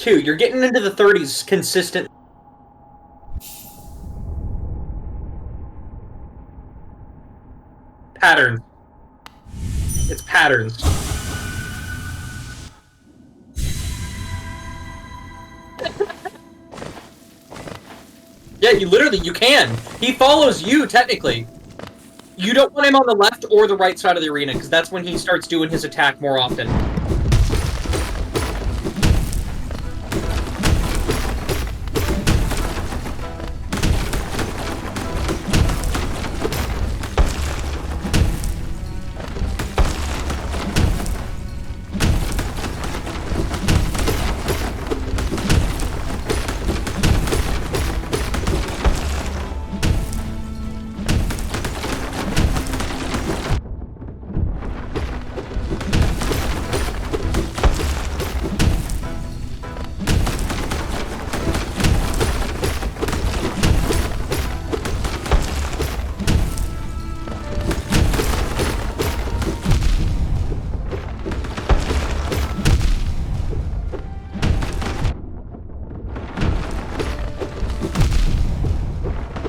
You're getting into the 30s consistent. Patterns. It's patterns. Yeah, you can. He follows you, technically. You don't want him on the left or the right side of the arena, because that's when he starts doing his attack more often.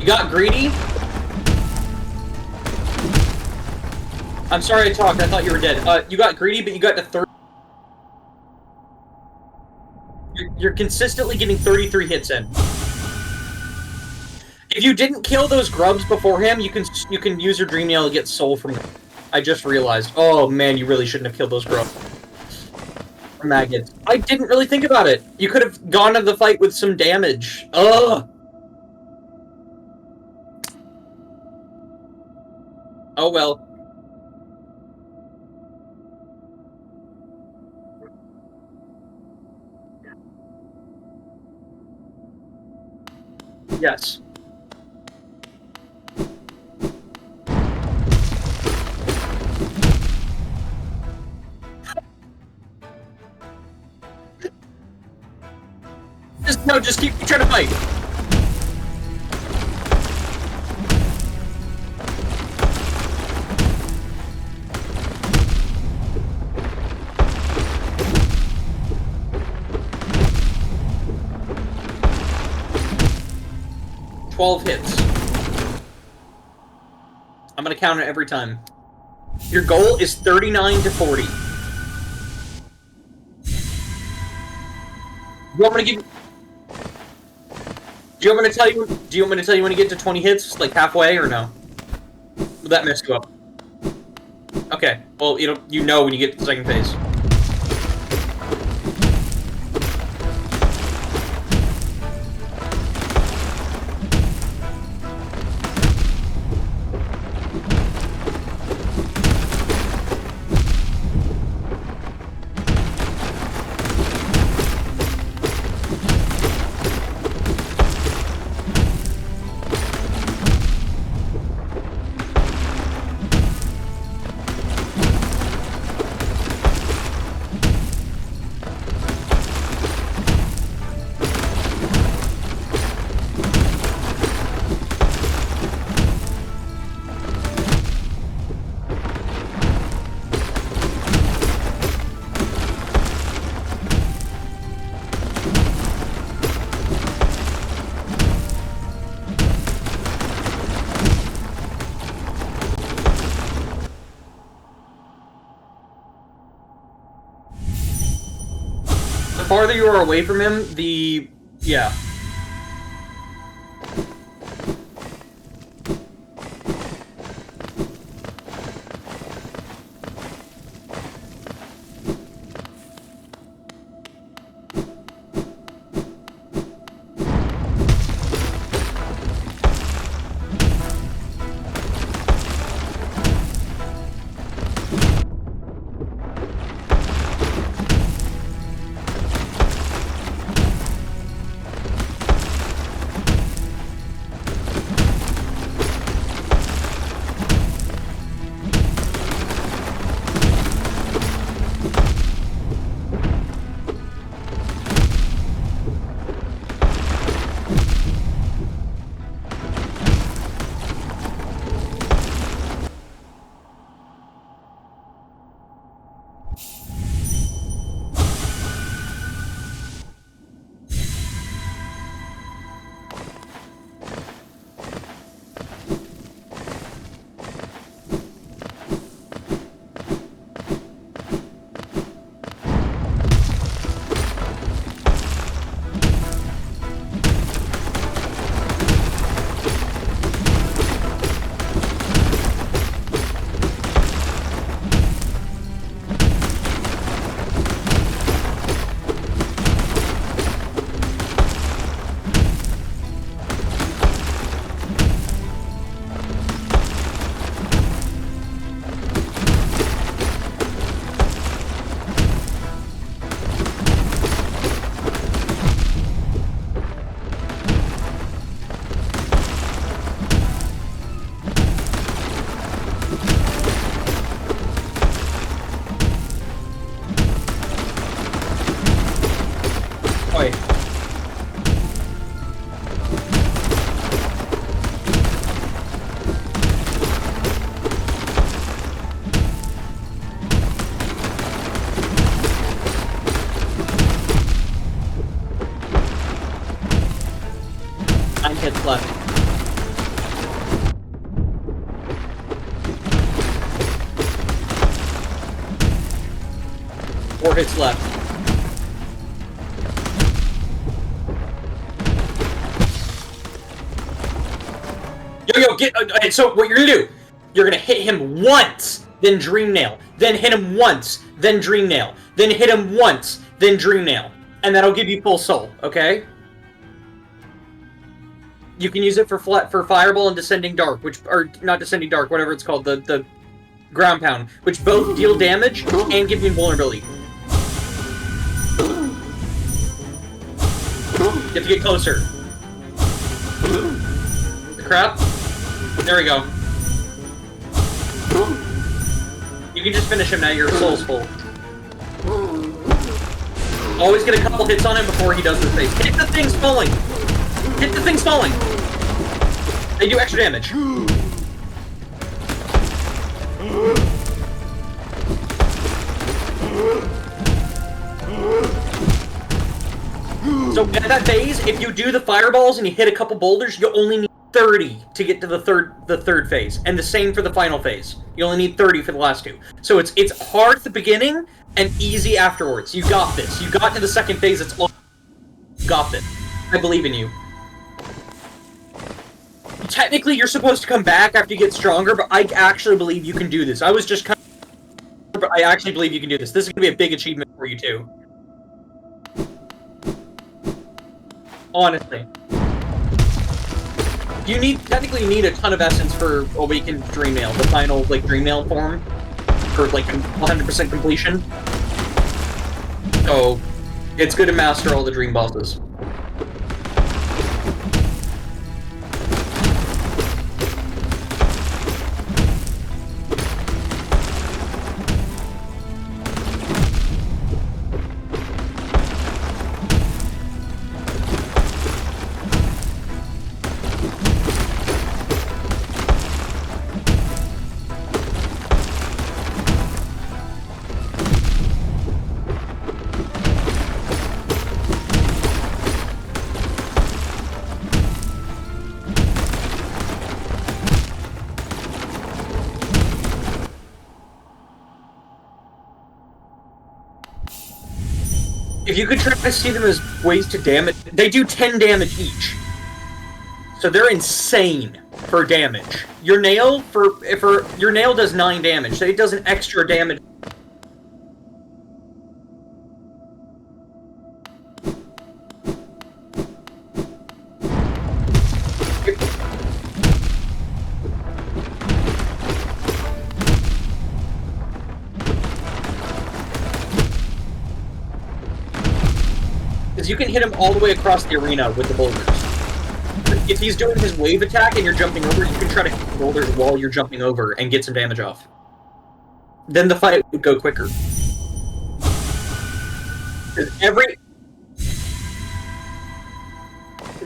You got greedy? I'm sorry I talked, I thought you were dead. You got greedy, but you got to 30. You're consistently getting 33 hits in. If you didn't kill those grubs before him, you can use your dream nail to get soul from them. I just realized. Oh man, you really shouldn't have killed those grubs. Maggots. I didn't really think about it. You could have gone to the fight with some damage. Ugh. Oh well. Yes. Just keep trying to fight. Hits. I'm gonna count it every time. Your goal is 39 to 40. You want me to give? Do you want me to tell you? Do you want me to tell you when you get to 20 hits, like halfway, or no? Will that mess you up? Okay. Well, you know when you get to the second phase. The farther you are away from him, yeah. Hits left. 4 hits left. Yo, get... so, what you're gonna do, you're gonna hit him once, then Dream Nail. Then hit him once, then Dream Nail. Then hit him once, then Dream Nail. And that'll give you full soul, okay? You can use it for Fireball and Descending Dark, which... Or, not Descending Dark, whatever it's called, the Ground Pound, which both deal damage and give you invulnerability. You have to get closer. The crap? There we go. You can just finish him now, your soul's full. Always get a couple hits on him before he does his face. Hit the things falling! Hit the things falling! They do extra damage. So at that phase, if you do the fireballs and you hit a couple boulders, you only need 30 to get to the third phase, and the same for the final phase. You only need 30 for the last two. So it's hard at the beginning and easy afterwards. You got this. You got to the second phase. It's all. You got this. I believe in you. Technically, you're supposed to come back after you get stronger, but I actually believe you can do this. I was just kind of, but I actually believe you can do this. This is going to be a big achievement for you too. Honestly. You technically need a ton of essence for Awakened Dreamnail, the final, like, Dreamnail form, for, like, 100% completion. So, it's good to master all the dream bosses. If you could try to see them as ways to damage, they do 10 damage each. So they're insane for damage. Your nail your nail does 9 damage, so it does an extra damage. You can hit him all the way across the arena with the boulders. If he's doing his wave attack and you're jumping over, you can try to hit the boulders while you're jumping over and get some damage off. Then the fight would go quicker.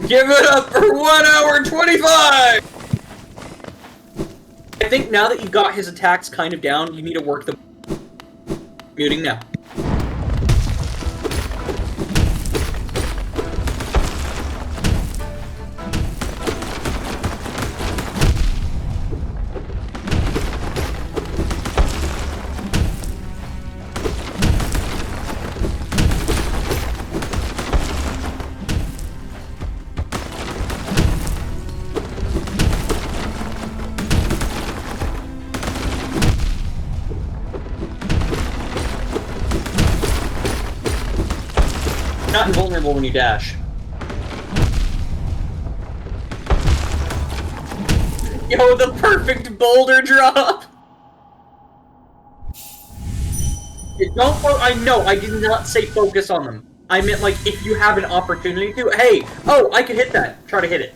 Give it up for 1 hour and 25! I think now that you've got his attacks kind of down, you need to work the muting now. Not invulnerable when you dash. Yo, the perfect boulder drop! I know, I did not say focus on them. I meant, like, if you have an opportunity to, hey, oh, I could hit that. Try to hit it.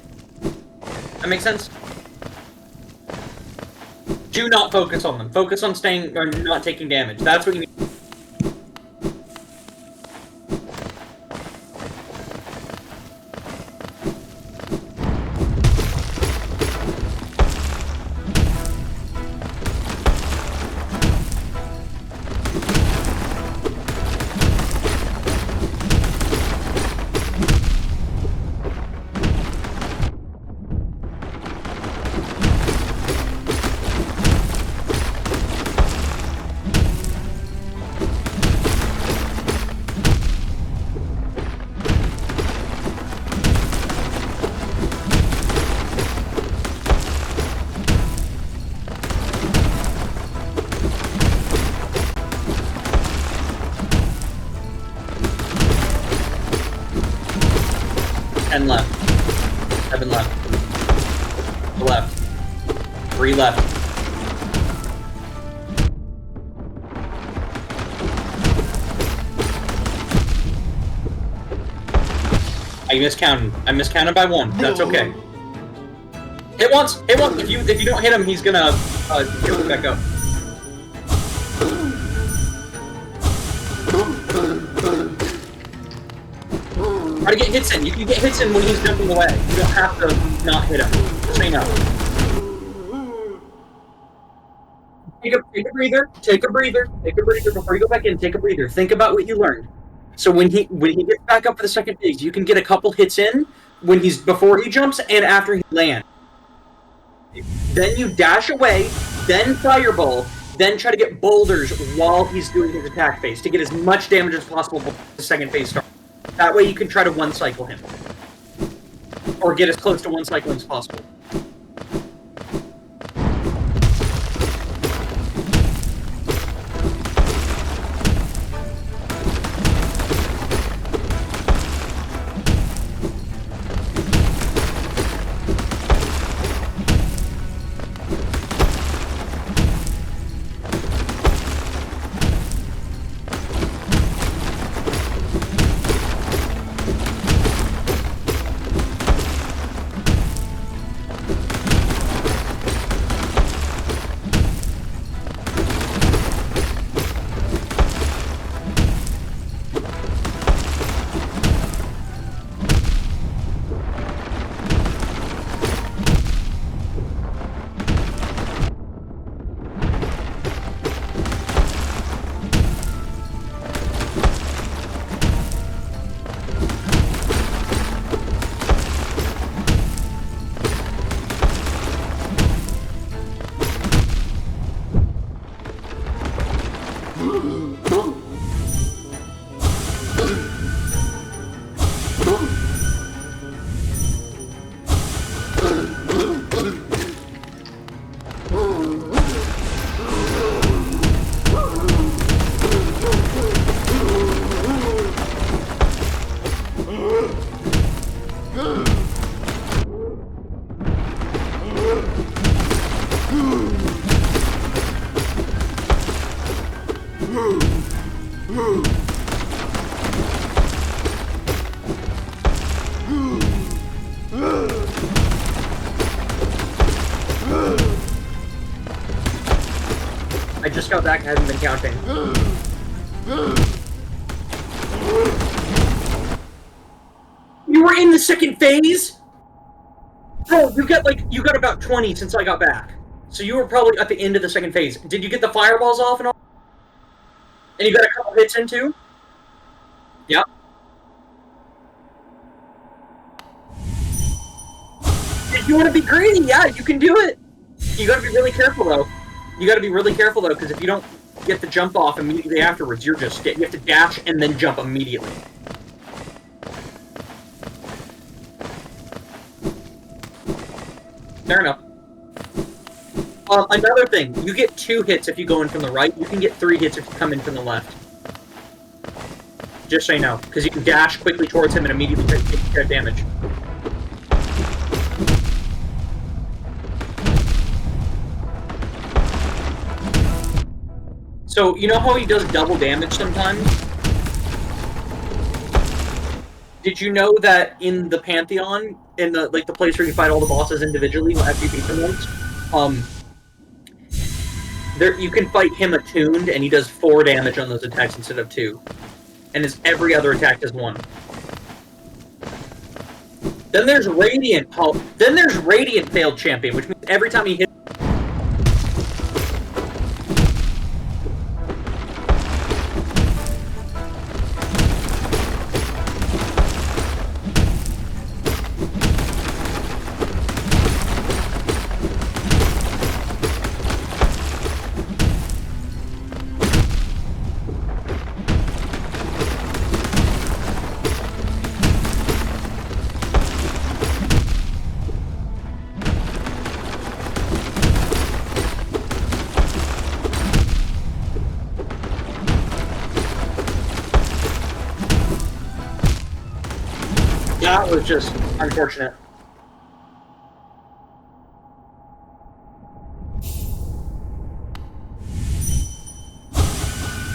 That makes sense? Do not focus on them. Focus on staying, or not taking damage. That's what you need. left. I miscounted. I miscounted by 1. That's okay. Hit once. Hit once. If you don't hit him, he's gonna go back up. Try to get hits in. You can get hits in when he's jumping away. You don't have to not hit him. Just so you know. Take a breather. Take a breather. Take a breather before you go back in. Take a breather. Think about what you learned. So when he gets back up for the second phase, you can get a couple hits in before he jumps and after he lands. Then you dash away, then fireball, then try to get boulders while he's doing his attack phase to get as much damage as possible before the second phase starts. That way you can try to one-cycle him. Or get as close to one-cycling as possible. I just got back and haven't been counting. You were in the second phase? Bro, you got about 20 since I got back. So you were probably at the end of the second phase. Did you get the fireballs off and all? And you got a couple hits in too? Yep. If you want to be greedy, yeah, you can do it. You gotta be really careful though. You gotta be really careful though, because if you don't get the jump off immediately afterwards, you have to dash and then jump immediately. Fair enough. Another thing, you get 2 hits if you go in from the right. You can get 3 hits if you come in from the left. Just so you know, because you can dash quickly towards him and immediately take damage. So, you know how he does double damage sometimes? Did you know that in the Pantheon, in the place where you fight all the bosses individually after you beat them once, you can fight him attuned, and he does 4 damage on those attacks instead of 2. And every other attack does 1. Then there's Radiant. Then there's Radiant Failed Champion, which means every time he hits. That was just unfortunate.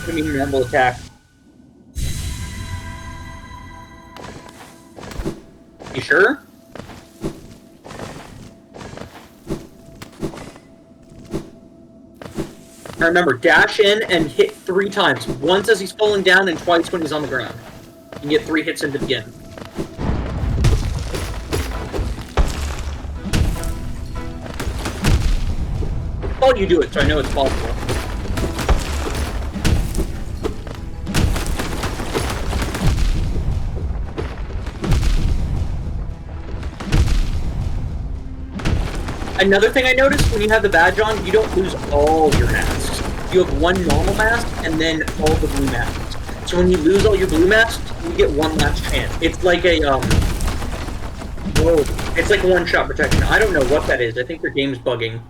Enemy normal attack. You sure? Now remember, dash in and hit 3 times. Once as he's falling down and twice when he's on the ground. You can get 3 hits in to begin. While you do it, so I know it's possible. Another thing I noticed, when you have the badge on, you don't lose all your masks. You have 1 normal mask, and then all the blue masks. So when you lose all your blue masks, you get 1 last chance. It's like a, whoa. It's like 1-shot protection. I don't know what that is. I think your game's bugging.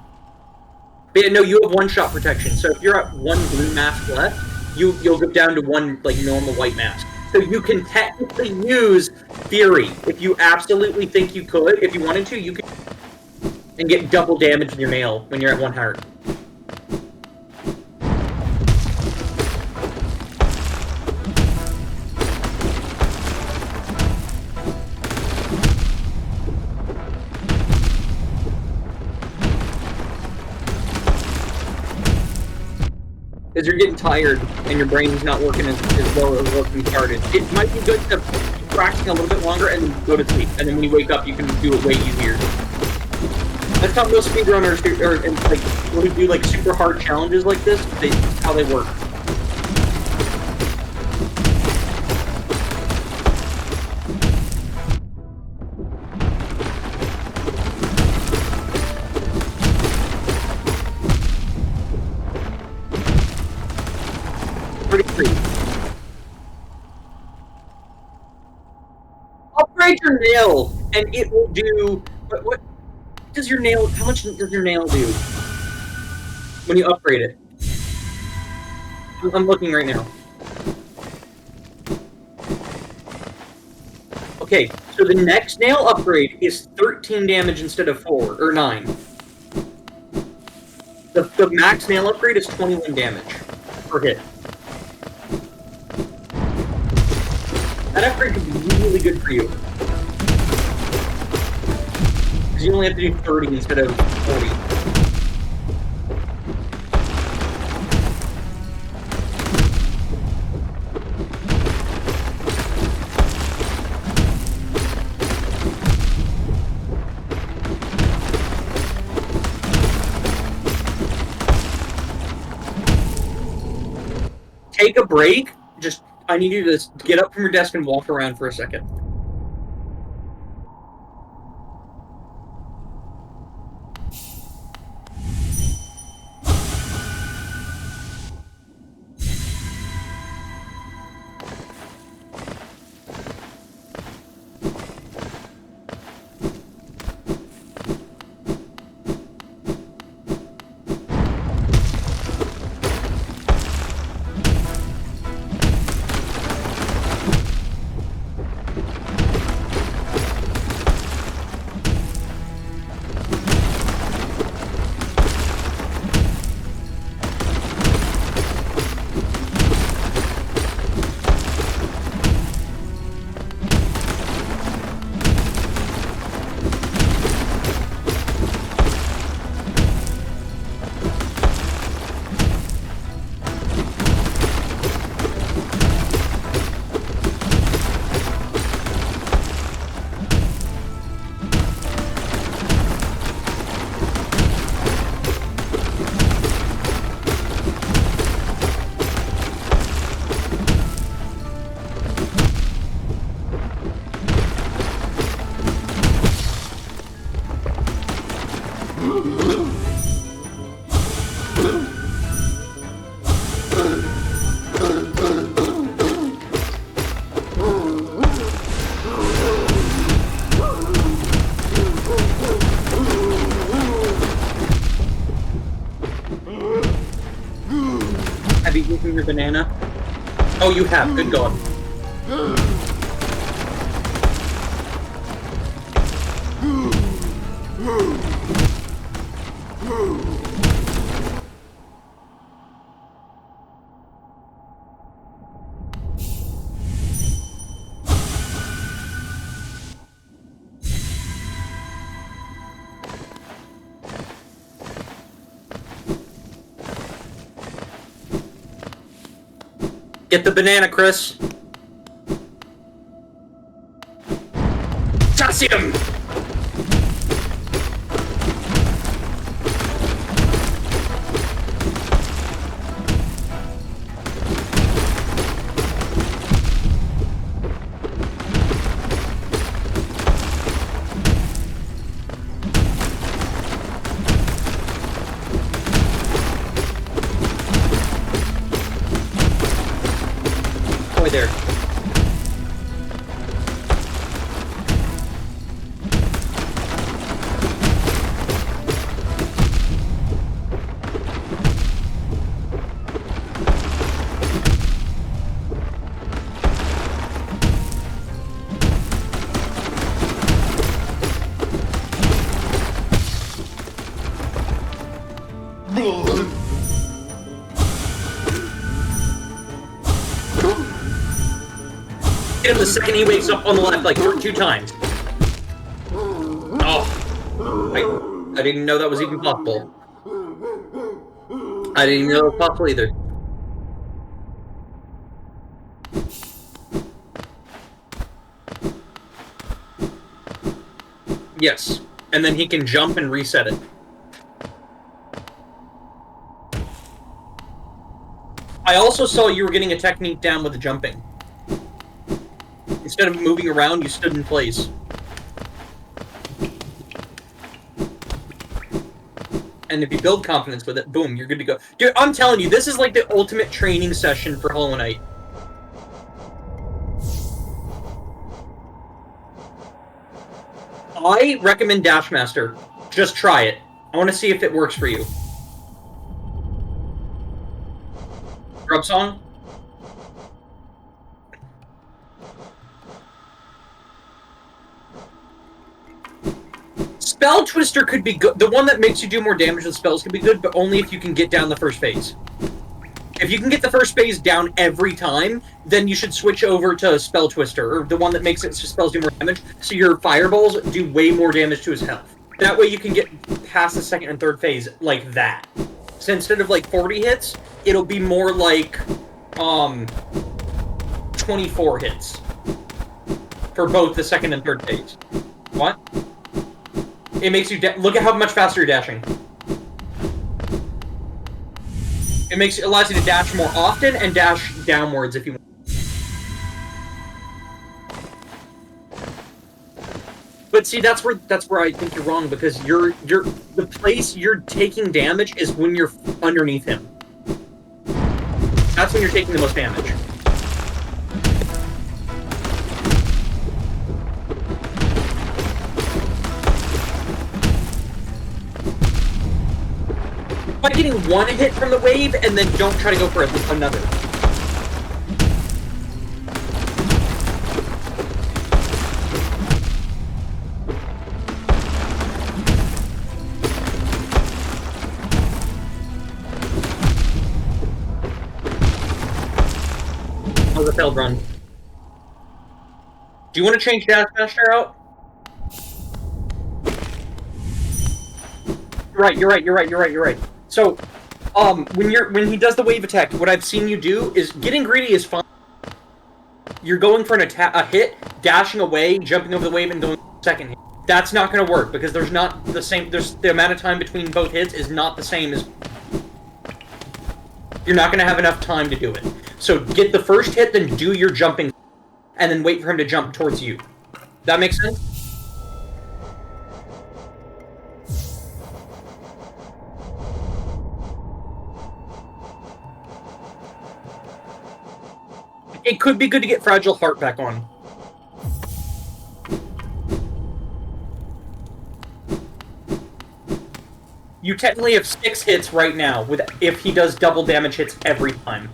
But yeah, no, you have 1-shot protection. So if you're at 1 blue mask left, you'll go down to 1, like, normal white mask. So you can technically use Fury. If you absolutely think you could, if you wanted to, you could... and get double damage in your nail when you're at 1 heart. Because you're getting tired and your brain's not working as well as when you started. It might be good to keep practicing a little bit longer and then go to sleep. And then when you wake up, you can do it way easier. That's how most speedrunners do, or like when we do like super hard challenges like this. That's how they work. Pretty free. Upgrade your nail, and it will do. What does your nail? How much does your nail do when you upgrade it? I'm looking right now. Okay, so the next nail upgrade is 13 damage instead of 4 or 9. The max nail upgrade is 21 damage per hit. That upgrade could be really good for you. Because you only have to do 30 instead of 40. Take a break. I need you to get up from your desk and walk around for a second. Have you eaten your banana? Oh, you have. Good God. Get the banana, Chris. Toss him! Boy, there. Hit him the second he wakes up on the left, like 2 times. Oh. I didn't know that was even possible. I didn't even know it was possible either. Yes. And then he can jump and reset it. I also saw you were getting a technique down with the jumping. Instead of moving around, you stood in place. And if you build confidence with it, boom, you're good to go. Dude, I'm telling you, this is like the ultimate training session for HollowKnight. I recommend Dashmaster. Just try it. I want to see if it works for you. Grub song? Spell Twister could be good. The one that makes you do more damage with spells could be good, but only if you can get down the first phase. If you can get the first phase down every time, then you should switch over to Spell Twister, or the one that makes it so spells do more damage, so your fireballs do way more damage to his health. That way you can get past the second and third phase like that. So instead of like 40 hits, it'll be more like 24 hits for both the second and third phase. What? It makes you look at how much faster you're dashing. It allows you to dash more often and dash downwards if you want. But see, that's where I think you're wrong, because the place you're taking damage is when you're underneath him. That's when you're taking the most damage. By getting one hit from the wave, and then don't try to go for another. That was a failed run. Do you want to change Dashmaster out? You're right. So, when he does the wave attack, what I've seen you do is getting greedy is fine. You're going for a hit, dashing away, jumping over the wave, and going for a second hit. That's not going to work because there's not the same. The amount of time between both hits is not the same as. You're not going to have enough time to do it. So get the first hit, then do your jumping, and then wait for him to jump towards you. That makes sense? It could be good to get Fragile Heart back on. You technically have 6 hits right now, if he does double damage hits every time.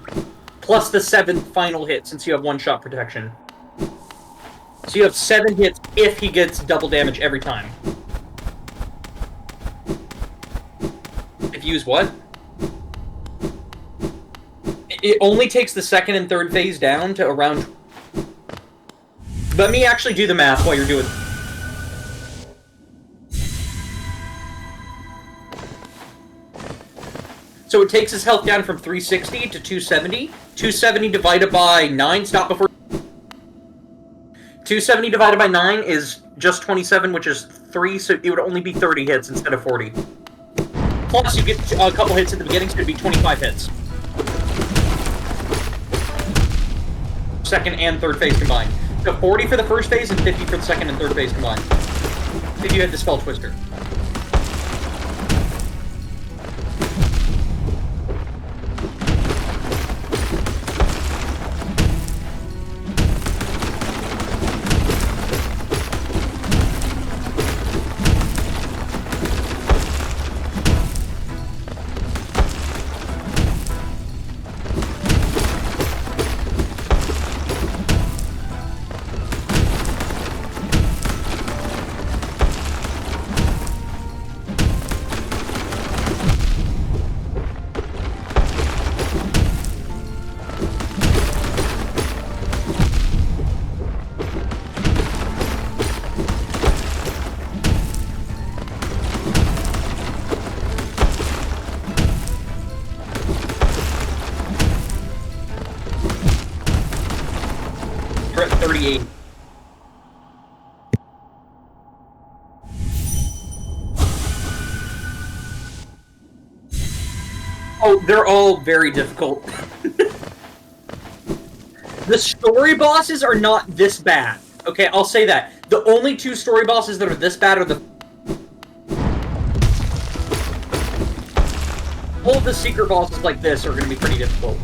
Plus the 7th final hit, since you have one-shot protection. So you have 7 hits if he gets double damage every time. If you use what? It only takes the second and third phase down to around... Let me actually do the math while you're doing... So it takes his health down from 360 to 270. 270 divided by 9, stop before... 270 divided by 9 is just 27, which is 3, so it would only be 30 hits instead of 40. Plus, you get a couple hits at the beginning, so it'd be 25 hits. Second and third phase combined. So 40 for the first phase and 50 for the second and third phase combined. If you had the Spell Twister. We're at 38. Oh, they're all very difficult. The story bosses are not this bad. Okay, I'll say that. The only two story bosses that are this bad are the... All of the secret bosses like this are going to be pretty difficult.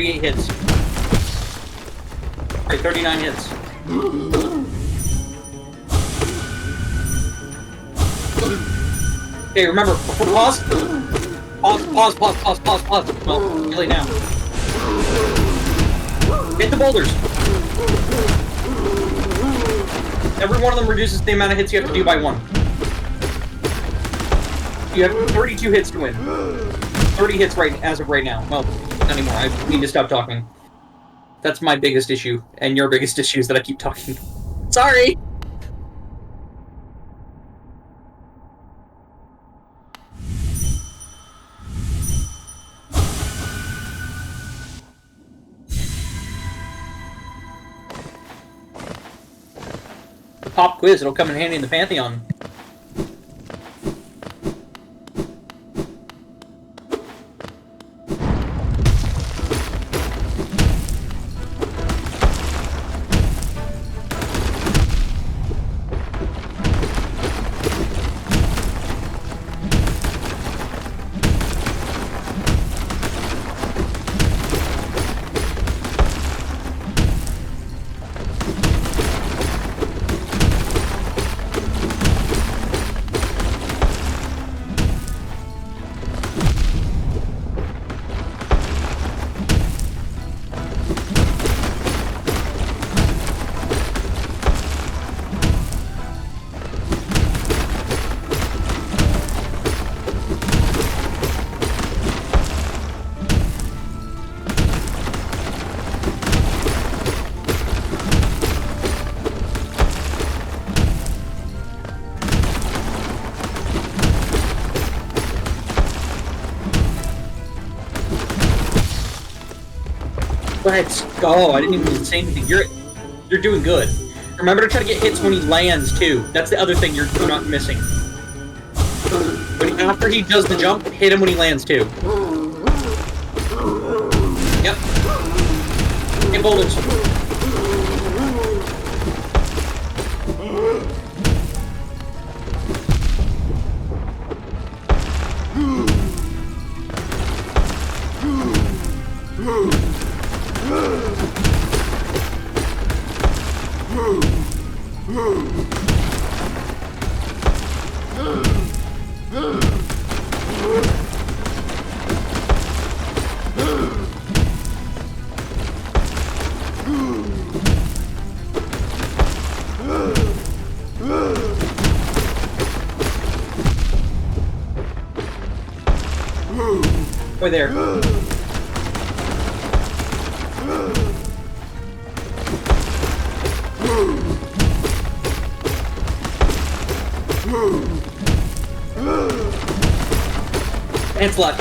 Hits. Alright, 39 hits. Okay, remember, pause. Pause. Well, really now. Hit the boulders. Every one of them reduces the amount of hits you have to do by 1. You have 32 hits to win. 30 hits as of right now. Well, not anymore. I need to stop talking. That's my biggest issue, and your biggest issue is that I keep talking. Sorry! Pop quiz, it'll come in handy in the Pantheon. Let's go. I didn't even say anything. You're doing good. Remember to try to get hits when he lands, too. That's the other thing you're not missing. After he does the jump, hit him when he lands too. Yep. Hit boulders. Over there. Ants left.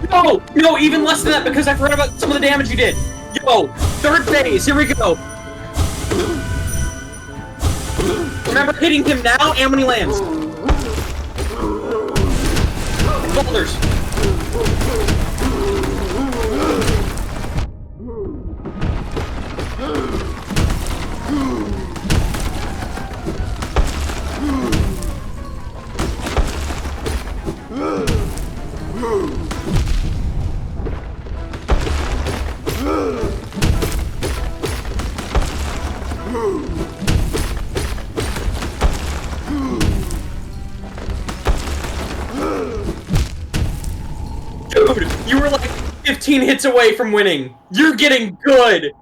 No! No, even less than that because I forgot about some of the damage you did. Yo! Third phase, here we go! Remember hitting him now and when he lands. Boulders. Dude, you were like 15 hits away from winning. You're getting good.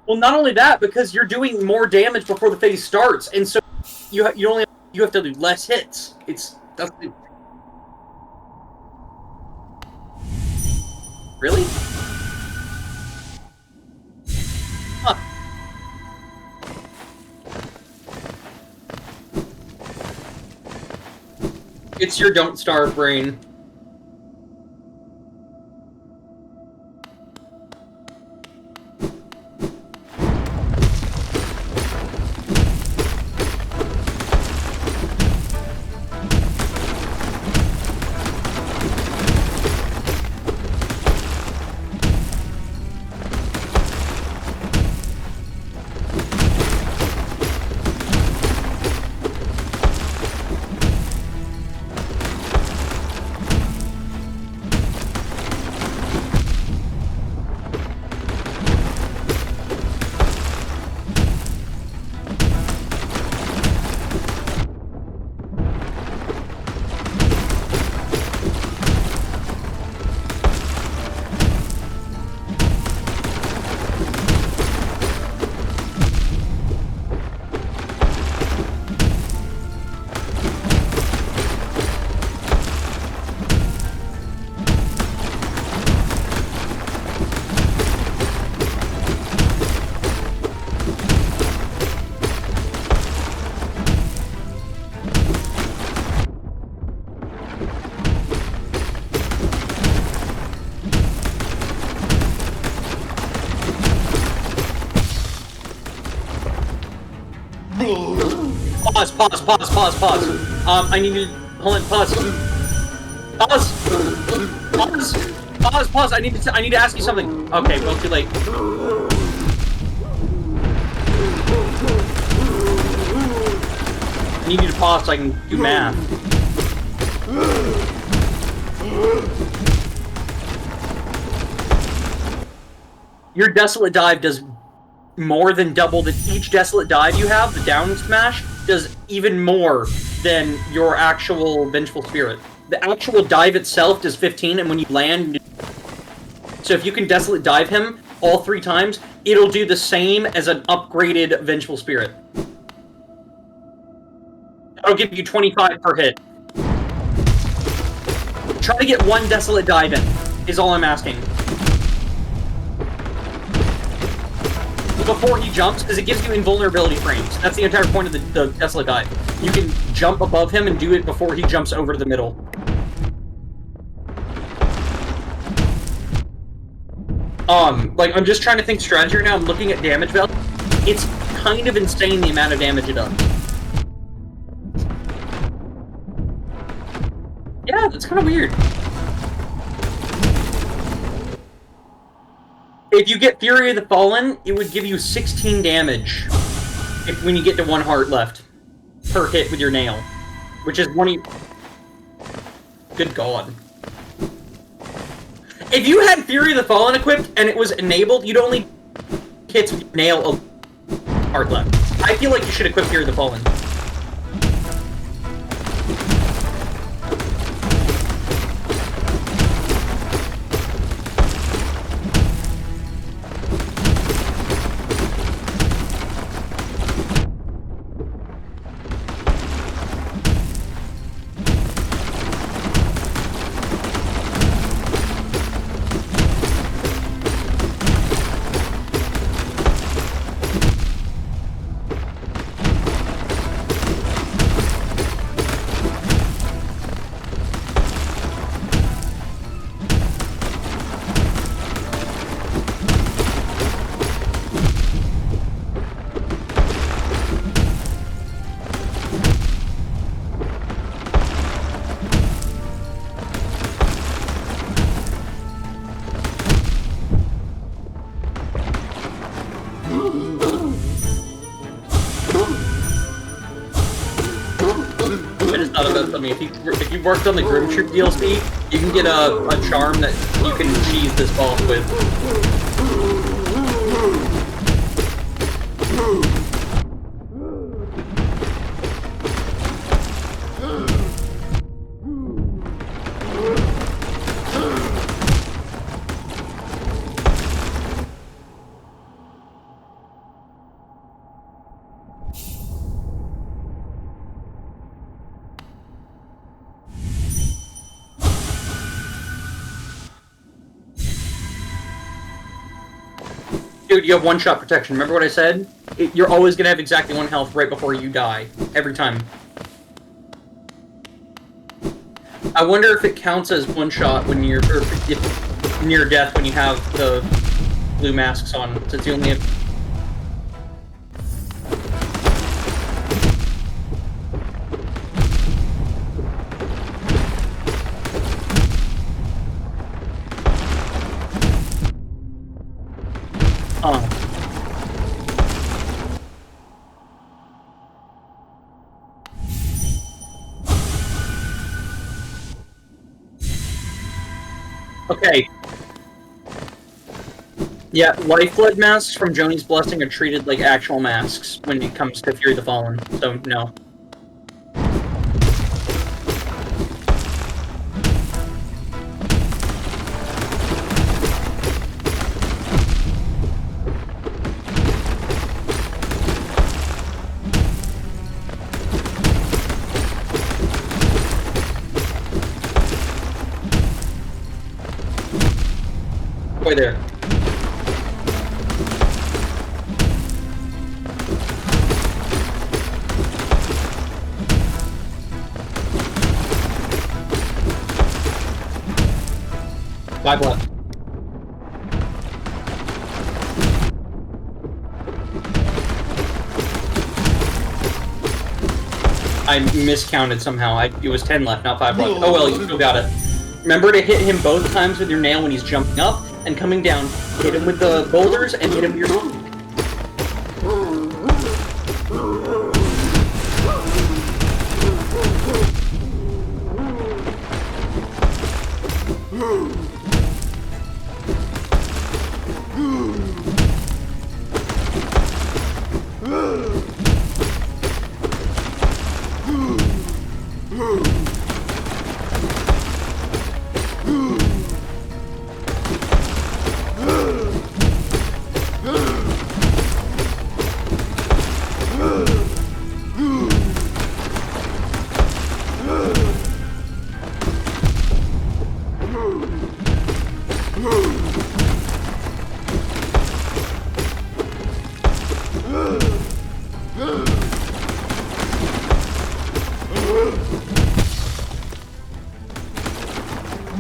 Well, not only that, because you're doing more damage before the phase starts, and so you have to do less hits. Really? Huh. It's your don't starve brain. Pause. I need to hold on. Pause. I need to ask you something. Okay, well, too late. I need you to pause so I can do math. Your Desolate Dive does more than double each Desolate Dive you have, the down smash, does even more than your actual Vengeful Spirit. The actual dive itself does 15, and when you land... So if you can Desolate Dive him all 3 times, it'll do the same as an upgraded Vengeful Spirit. That'll give you 25 per hit. Try to get 1 Desolate Dive in, is all I'm asking. Before he jumps, because it gives you invulnerability frames. That's the entire point of the Desolate Dive. You can jump above him and do it before he jumps over to the middle. Like, I'm just trying to think strategy right now. I'm looking at damage value. It's kind of insane the amount of damage it does. Yeah, that's kind of weird. If you get Fury of the Fallen, it would give you 16 damage when you get to 1 heart left per hit with your nail, which is one of you. Good God. If you had Fury of the Fallen equipped and it was enabled, you'd only hit with your nail a heart left. I feel like you should equip Fury of the Fallen. If you worked on the Grim Troop DLC, you can get a charm that you can cheese this boss with. Dude, you have one-shot protection. Remember what I said? You're always gonna have exactly 1 health right before you die. Every time. I wonder if it counts as one-shot when you're... or if near death when you have the blue masks on. Since you only have... Okay. Yeah, Lifeblood masks from Joni's Blessing are treated like actual masks when it comes to Fury the Fallen, so no. Way there. Five left. I miscounted somehow. It was 10 left, not 5 left. Oh well, you still got it. Remember to hit him both times with your nail when he's jumping up and coming down. Hit him with the boulders and hit him with your...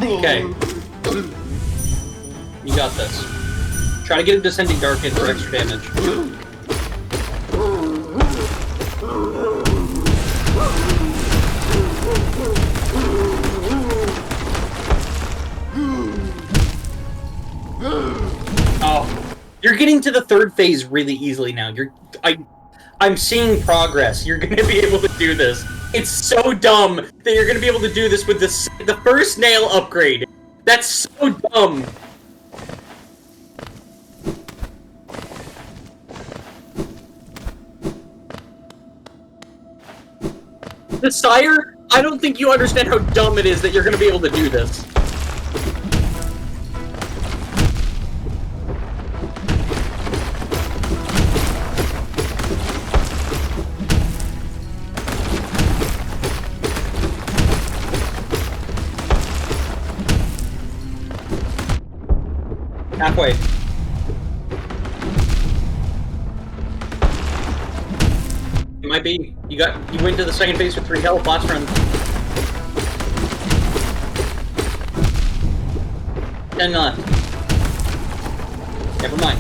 Okay. You got this. Try to get a Descending Dark hit for extra damage. Oh, you're getting to the third phase really easily now. I'm seeing progress. You're gonna be able to do this. It's so dumb that you're gonna be able to do this with the first nail upgrade. That's so dumb. The Sire, I don't think you understand how dumb it is that you're gonna be able to do this. Halfway. It might be. You went to the second phase with 3 health last run. 10 left. Never mind.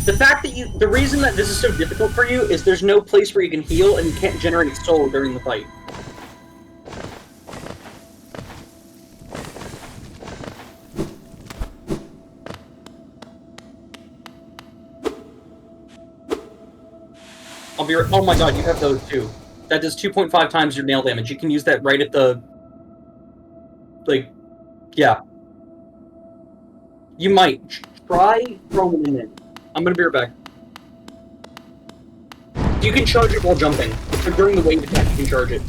The fact that the reason that this is so difficult for you is there's no place where you can heal and you can't generate soul during the fight. Oh my god, you have those too. That does 2.5 times your nail damage. You can use that right at the... Like, yeah. You might. Try throwing it in. I'm gonna be right back. You can charge it while jumping. So during the wave attack, you can charge it.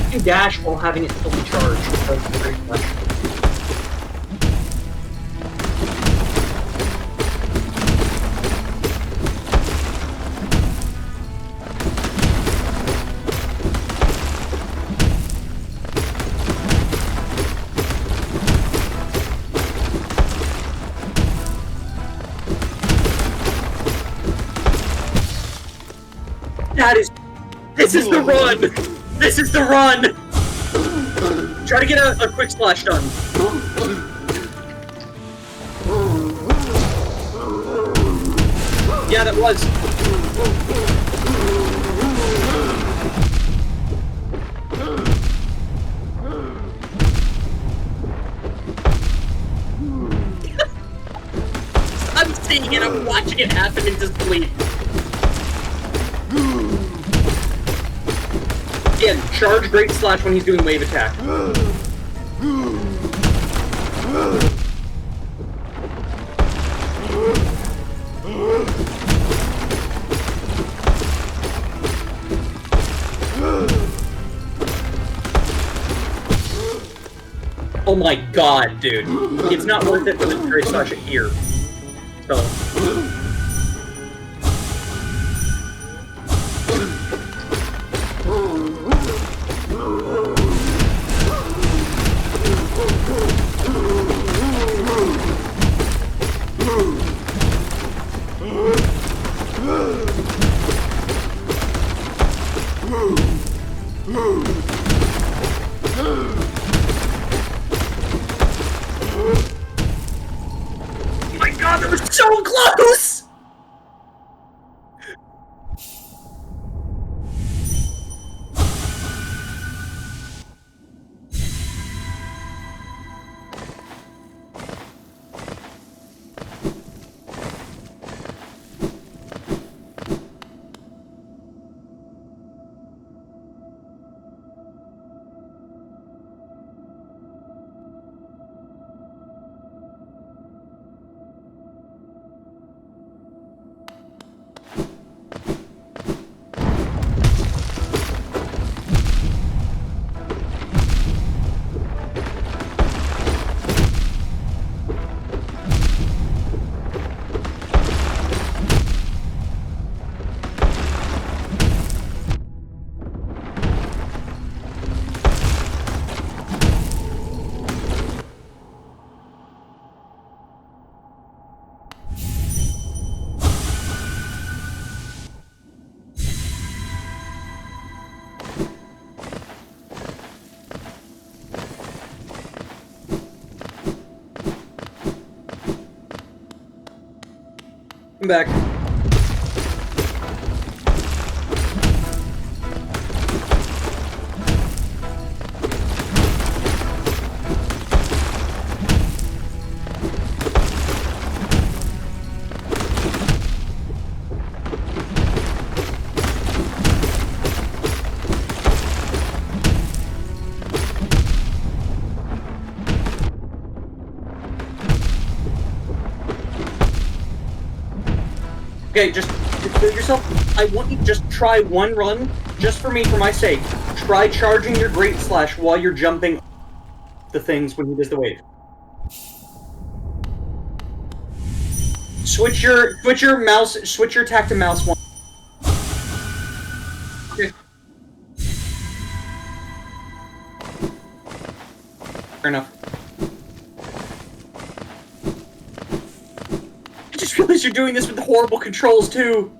You can dash while having it fully charged. That's pretty much. This is the run! This is the run! Try to get a quick splash done. Yeah, that was. I'm seeing it, I'm watching it happen in disbelief. Again, charge Great Slash when he's doing wave attack. Oh my god, dude. It's not worth it for the Great Slash here. So... Oh my god, that was so close! I'm back. Okay, just do yourself. I want you to just try one run, just for me, for my sake. Try charging your Great Slash while you're jumping the things when he does the wave. Switch your attack to mouse one. Okay. Fair enough. I just realized you're doing this with the horrible controls too.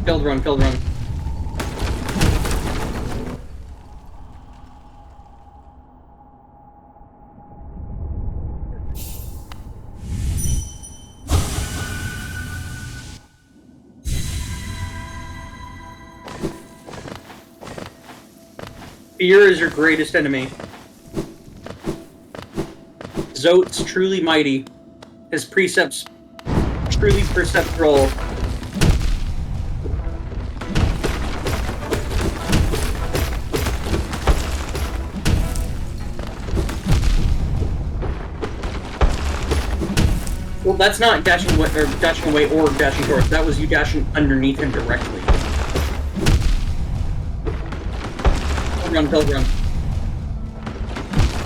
Failed run, failed run. Fear is your greatest enemy. Zote's truly mighty. His precepts truly perceptual. Well, that's not dashing away or dashing towards. That was you dashing underneath him directly. Run, run.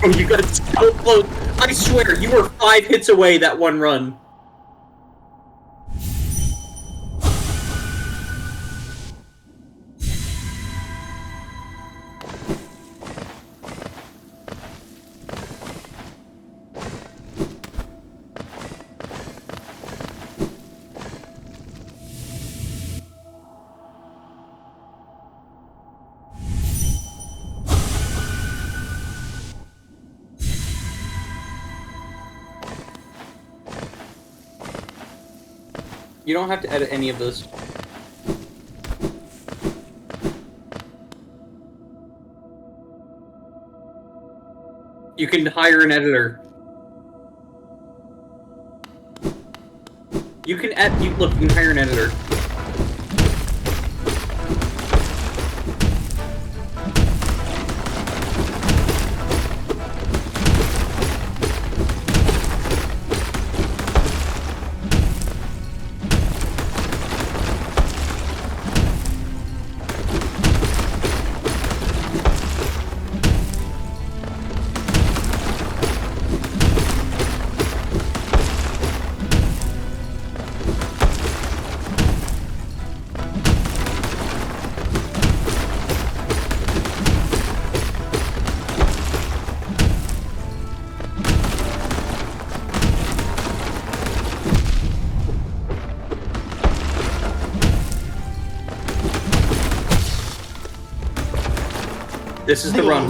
Oh, you got so close. I swear, you were 5 hits away that one run. You don't have to edit any of this. You can hire an editor. You can look, you can hire an editor. This is the run.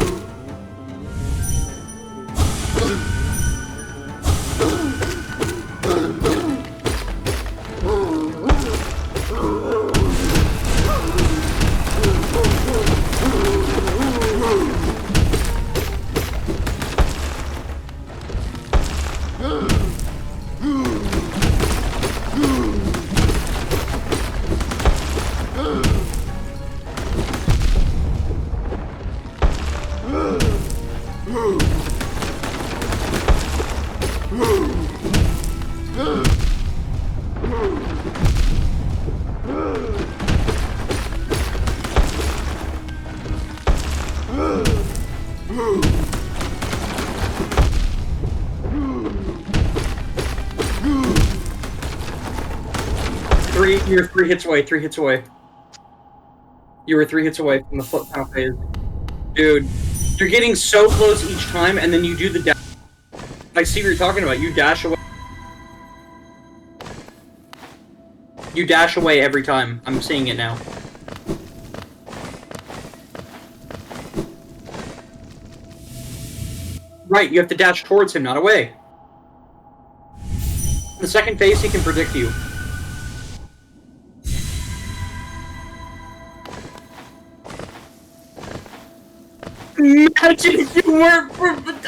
You're 3 hits away. 3 hits away. You were 3 hits away from the flip final phase. Dude, you're getting so close each time, and then you do the dash. I see what you're talking about. You dash away. You dash away every time. I'm seeing it now. Right, you have to dash towards him, not away. The second phase, he can predict you. Imagine if you weren't for the...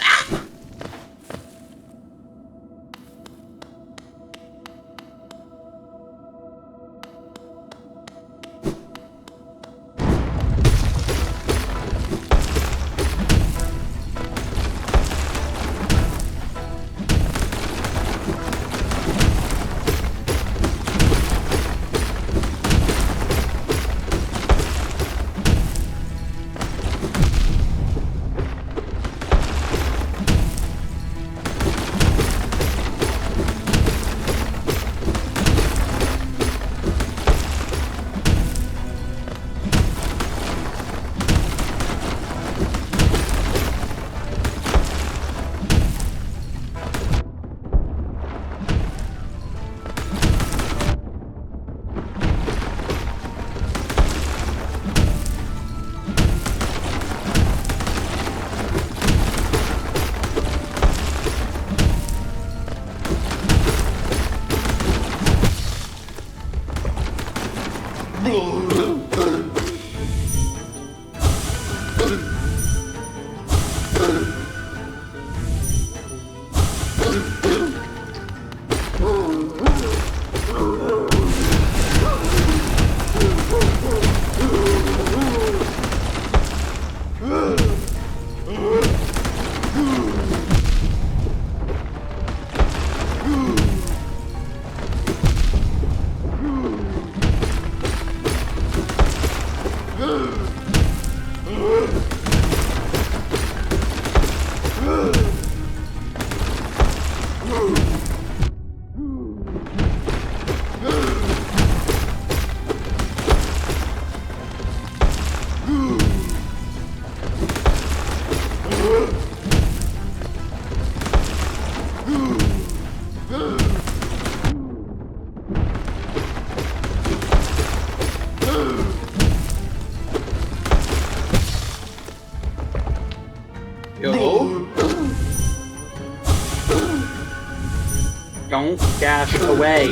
Don't dash away.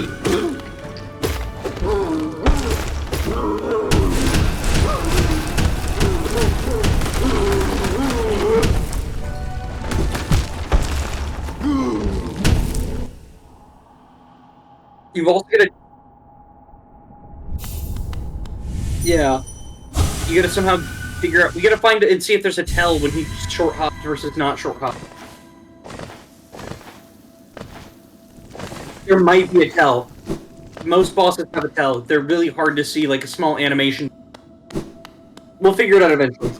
You've also got to... Yeah. You gotta somehow figure out... We gotta find and see if there's a tell when he's short hopped versus not short hopped. There might be a tell. Most bosses have a tell. They're really hard to see, like a small animation. We'll figure it out eventually.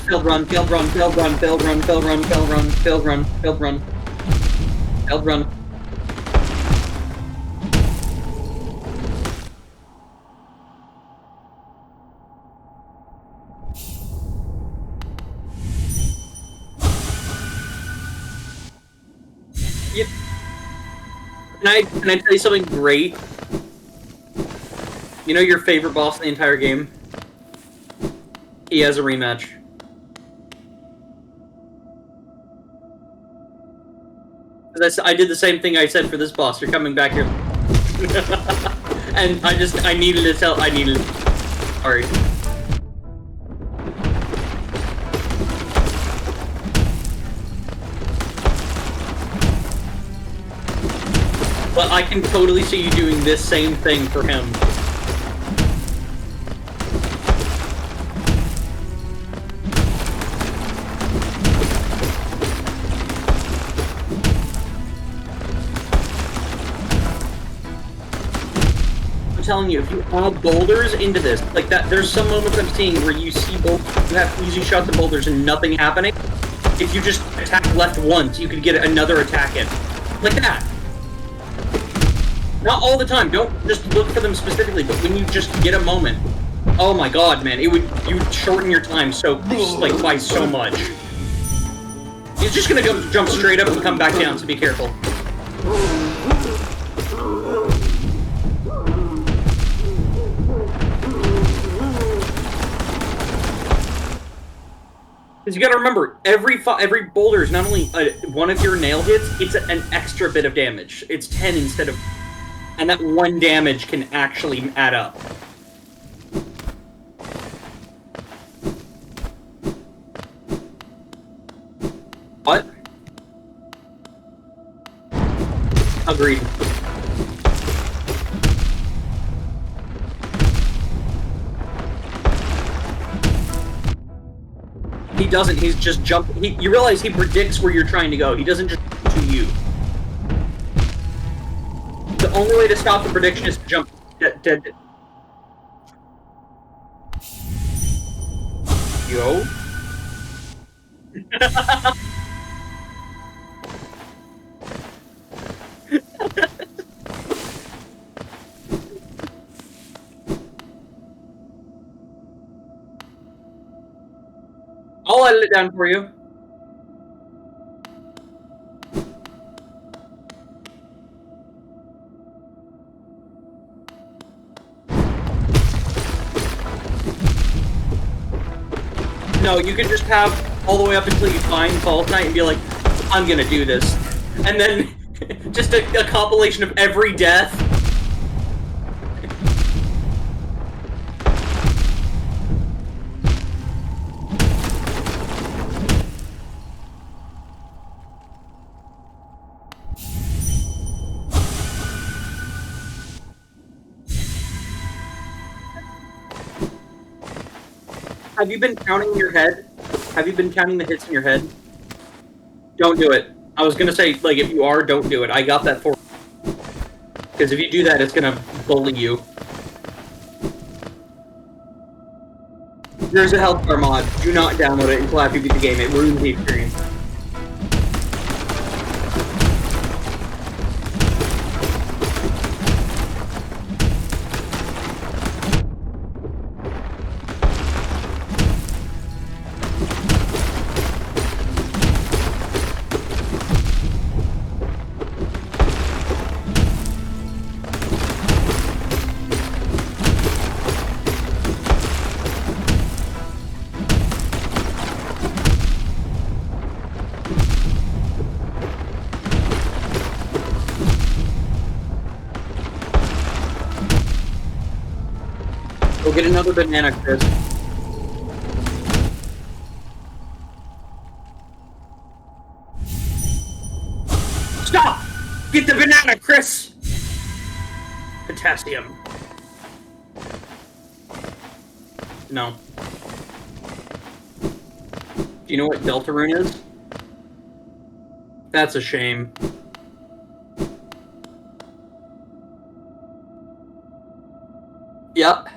Failed run, failed run, failed run, failed run, failed run, failed run, failed run, failed run, failed run. Yep. Can I tell you something great? You know your favorite boss in the entire game? He has a rematch. I did the same thing I said for this boss. You're coming back here. And I needed to tell, sorry. But I can totally see you doing this same thing for him. telling you, if you add boulders into this, like that, there's some moments I'm seeing where you see you have easy shots of boulders and nothing happening. If you just attack left once, you could get another attack in. Like that. Not all the time, don't just look for them specifically, but when you just get a moment, oh my god, man, you would shorten your time so, like, by so much. He's just gonna jump straight up and come back down, so be careful. Because you gotta remember, every boulder is not only one of your nail hits, it's an extra bit of damage. It's 10 instead of... And that 1 damage can actually add up. What? Agreed. He doesn't, he's just jumping. You realize he predicts where you're trying to go. He doesn't just to you. The only way to stop the prediction is to jump dead. Yo. I'll edit it down for you. No, you can just have all the way up until you find HollowKnight and be like, I'm gonna do this. And then just a compilation of every death. Have you been counting in your head? Have you been counting the hits in your head? Don't do it. I was gonna say, like, if you are, don't do it. I got that for you. Because if you do that, it's gonna bully you. There's a health bar mod. Do not download it until after you beat the game. It ruins the experience. Go get another banana, Chris. Stop! Get the banana, Chris! Potassium. No. Do you know what Deltarune is? That's a shame. Yep.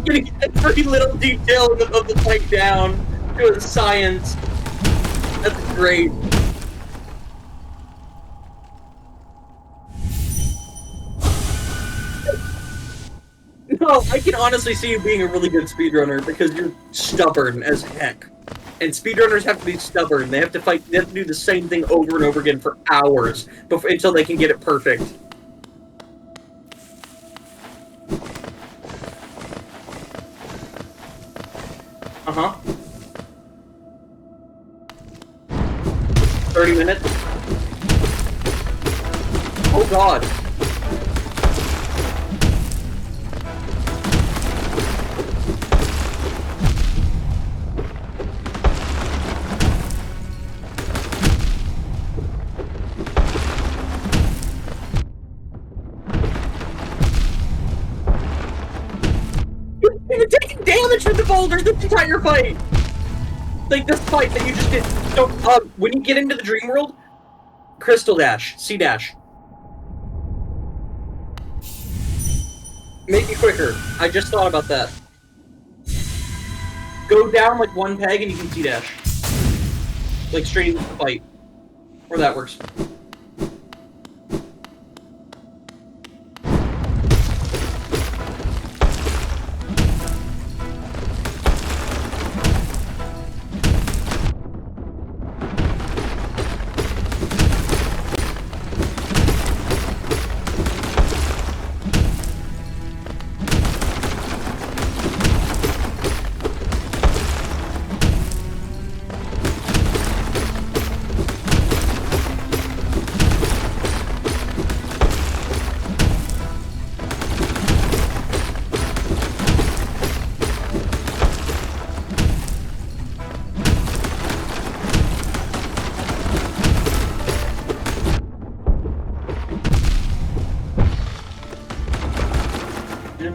Getting every little detail of the fight down to a science. That's great. No, I can honestly see you being a really good speedrunner because you're stubborn as heck. And speedrunners have to be stubborn. They have to fight. They have to do the same thing over and over again for hours until they can get it perfect. Uh-huh. 30 minutes. Oh god. You're taking damage from the boulders this entire fight! Like this fight that you just did. So, when you get into the dream world, crystal dash, C dash. Make it quicker. I just thought about that. Go down like one peg and you can C dash. Like straight into the fight. Or that works.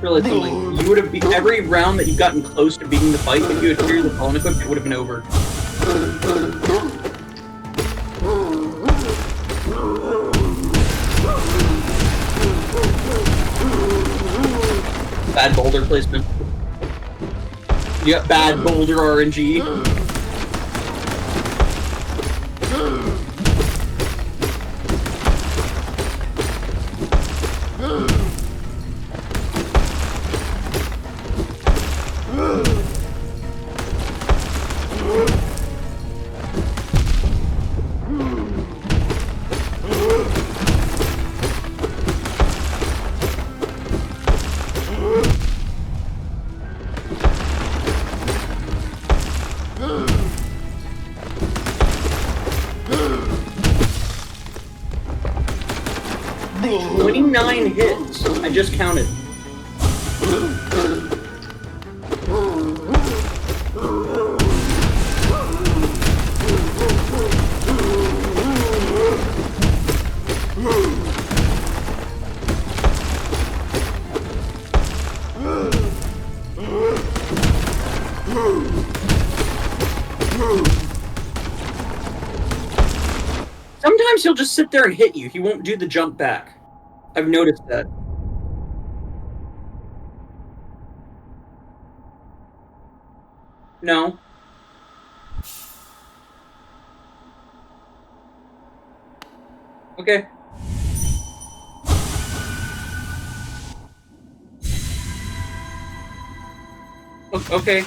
Realize something. You would have beat every round that you've gotten close to beating the fight. If you had cleared the phone equipment, it would have been over. Bad boulder placement. You got bad boulder RNG. Hits. I just counted. Sometimes he'll just sit there and hit you. He won't do the jump back. I've noticed that. No. Okay. Okay.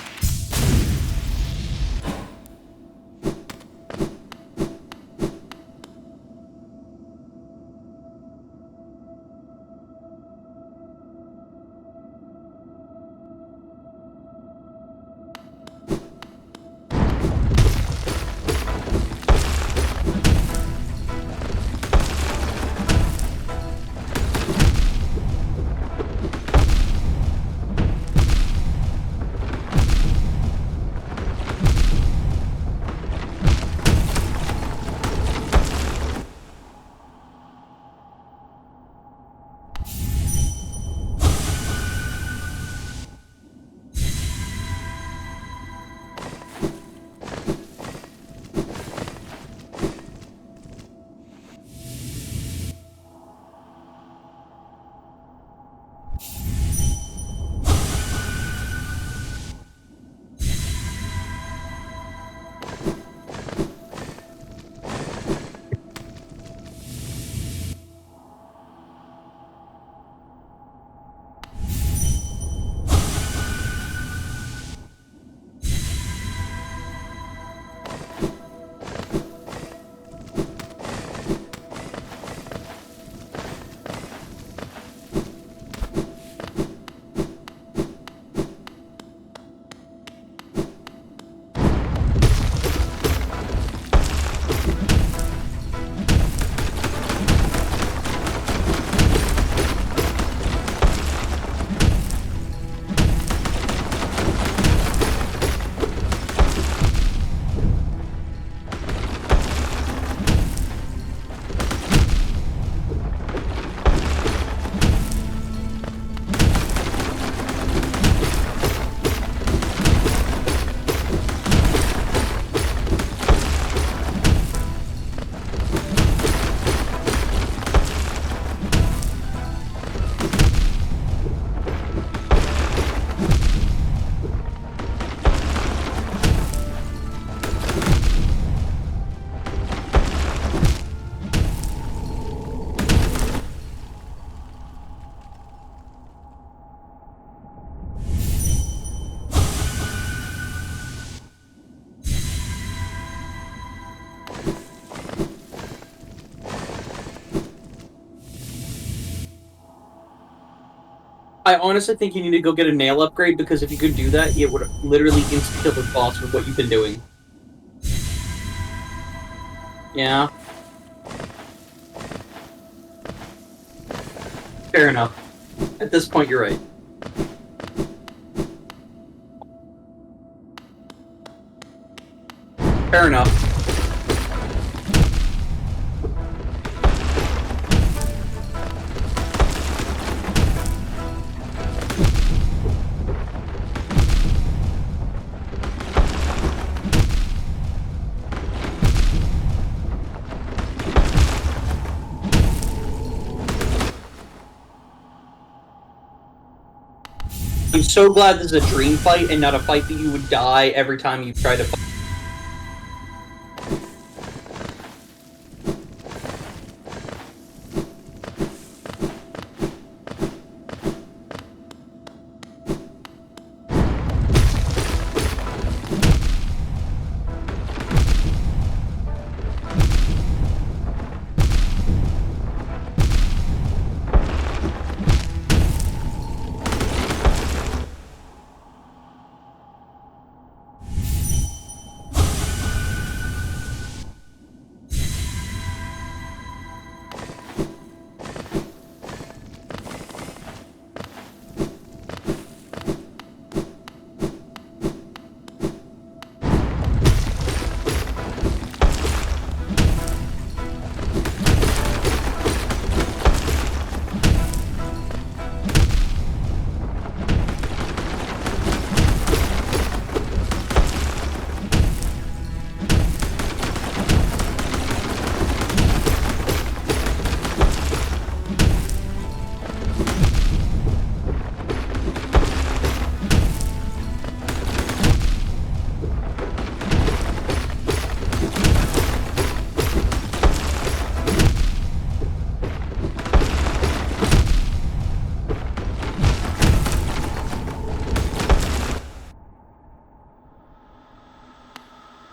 I honestly think you need to go get a nail upgrade, because if you could do that, it would literally insta-kill the boss with what you've been doing. Yeah. Fair enough. At this point, you're right. Fair enough. I'm so glad this is a dream fight and not a fight that you would die every time you try to fight.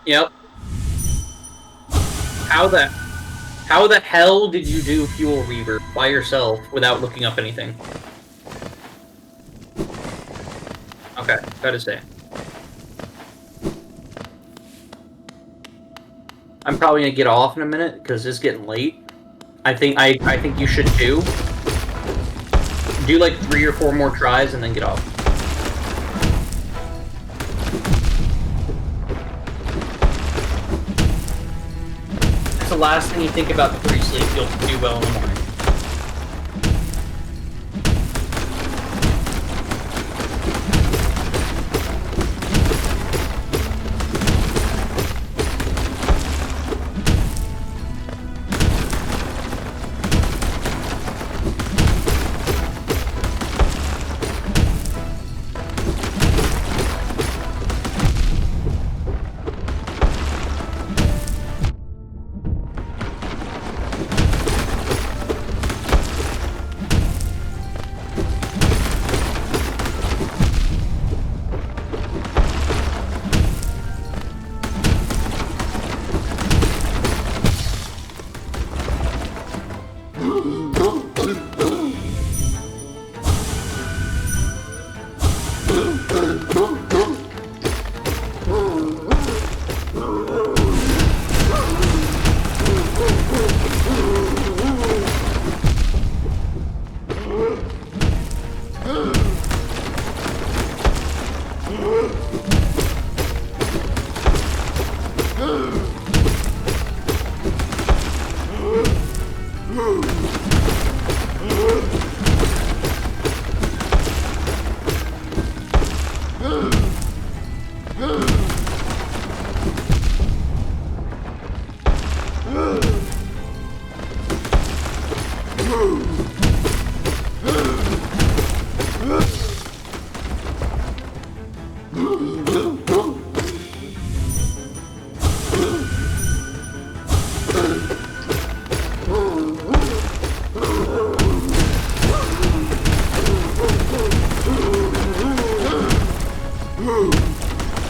Yep. How the hell did you do Fuel Reaver by yourself without looking up anything? Okay, gotta say. I'm probably gonna get off in a minute because it's getting late. I think you should do like 3 or 4 more tries and then get off. That's the last thing you think about before you sleep. You'll do well in the morning.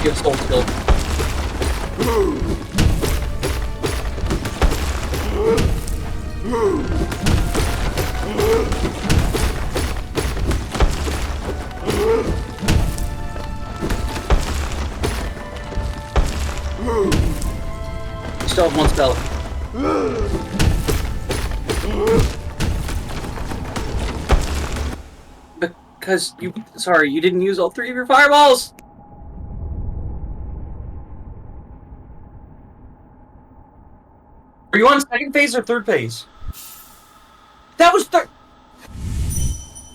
Give soul skill. still have one spell. Because you... Sorry, you didn't use all 3 of your fireballs! Are you on second phase or third phase? That was third...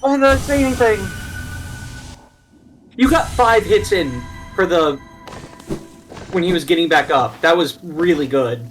Oh, I'm not saying anything. You got 5 hits in for the... when he was getting back up. That was really good.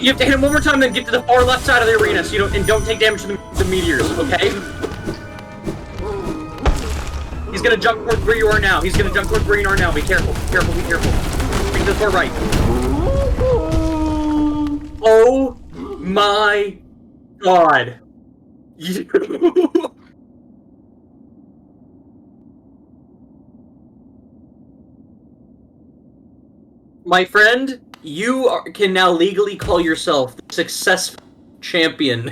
You have to hit him one more time, then get to the far left side of the arena, so you don't take damage to the meteors. Okay? He's gonna jump toward where you are now. He's gonna jump toward where you are now. Be careful. Be careful. Be careful. Take the far right. Oh my god. My friend, you can now legally call yourself the successful champion.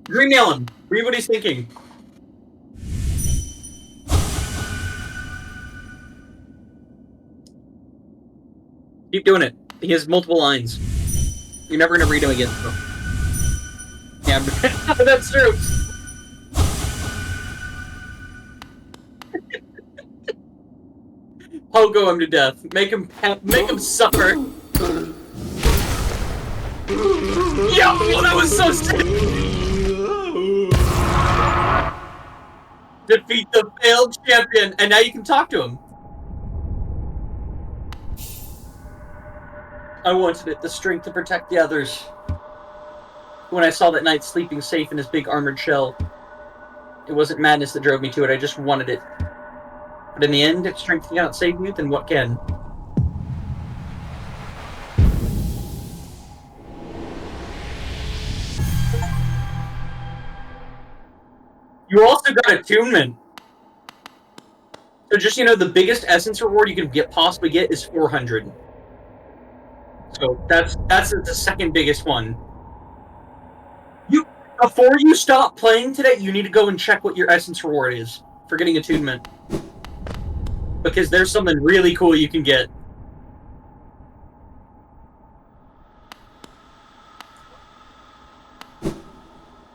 Green nail him. Read what he's thinking. Keep doing it. He has multiple lines. You're never gonna read him again. So. Yeah, that's true. Pogo him to death. Make him suffer. Yo, that was so sick. Defeat the failed champion, and now you can talk to him. I wanted it, the strength to protect the others. When I saw that knight sleeping safe in his big armored shell, it wasn't madness that drove me to it, I just wanted it. But in the end, if strength cannot save you, then what can? You also got attunement. So just, the biggest essence reward you can possibly get is 400. So that's the second biggest one. Before you stop playing today, you need to go and check what your essence reward is for getting attunement. Because there's something really cool you can get.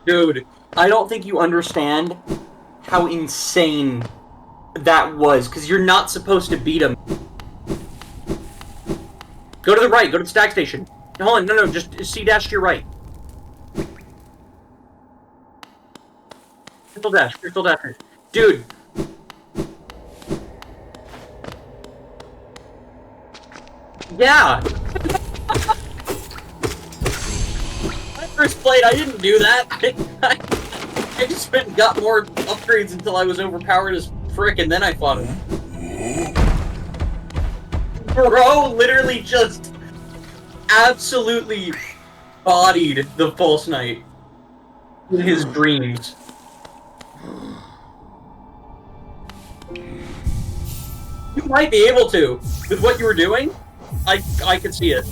Dude, I don't think you understand how insane that was, because you're not supposed to beat him. Go to the right, go to the stack station. Hold on, no, just C-dash to your right. Crystal dash. Dude. Yeah! When I first played, I didn't do that. I just went and got more upgrades until I was overpowered as frick, and then I fought him. Bro literally just absolutely bodied the False Knight in his dreams. You might be able to. With what you were doing, I could see it.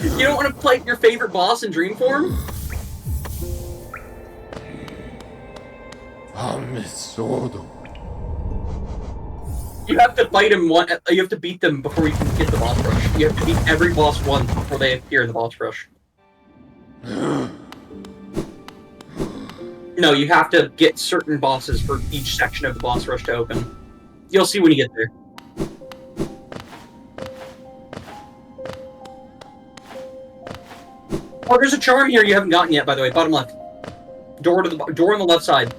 You don't want to fight your favorite boss in dream form? You have to fight him you have to beat them before you can get the boss rush. You have to beat every boss once before they appear in the boss rush. No, you have to get certain bosses for each section of the boss rush to open. You'll see when you get there. Oh, there's a charm here you haven't gotten yet, by the way. Bottom left. Door on the left side.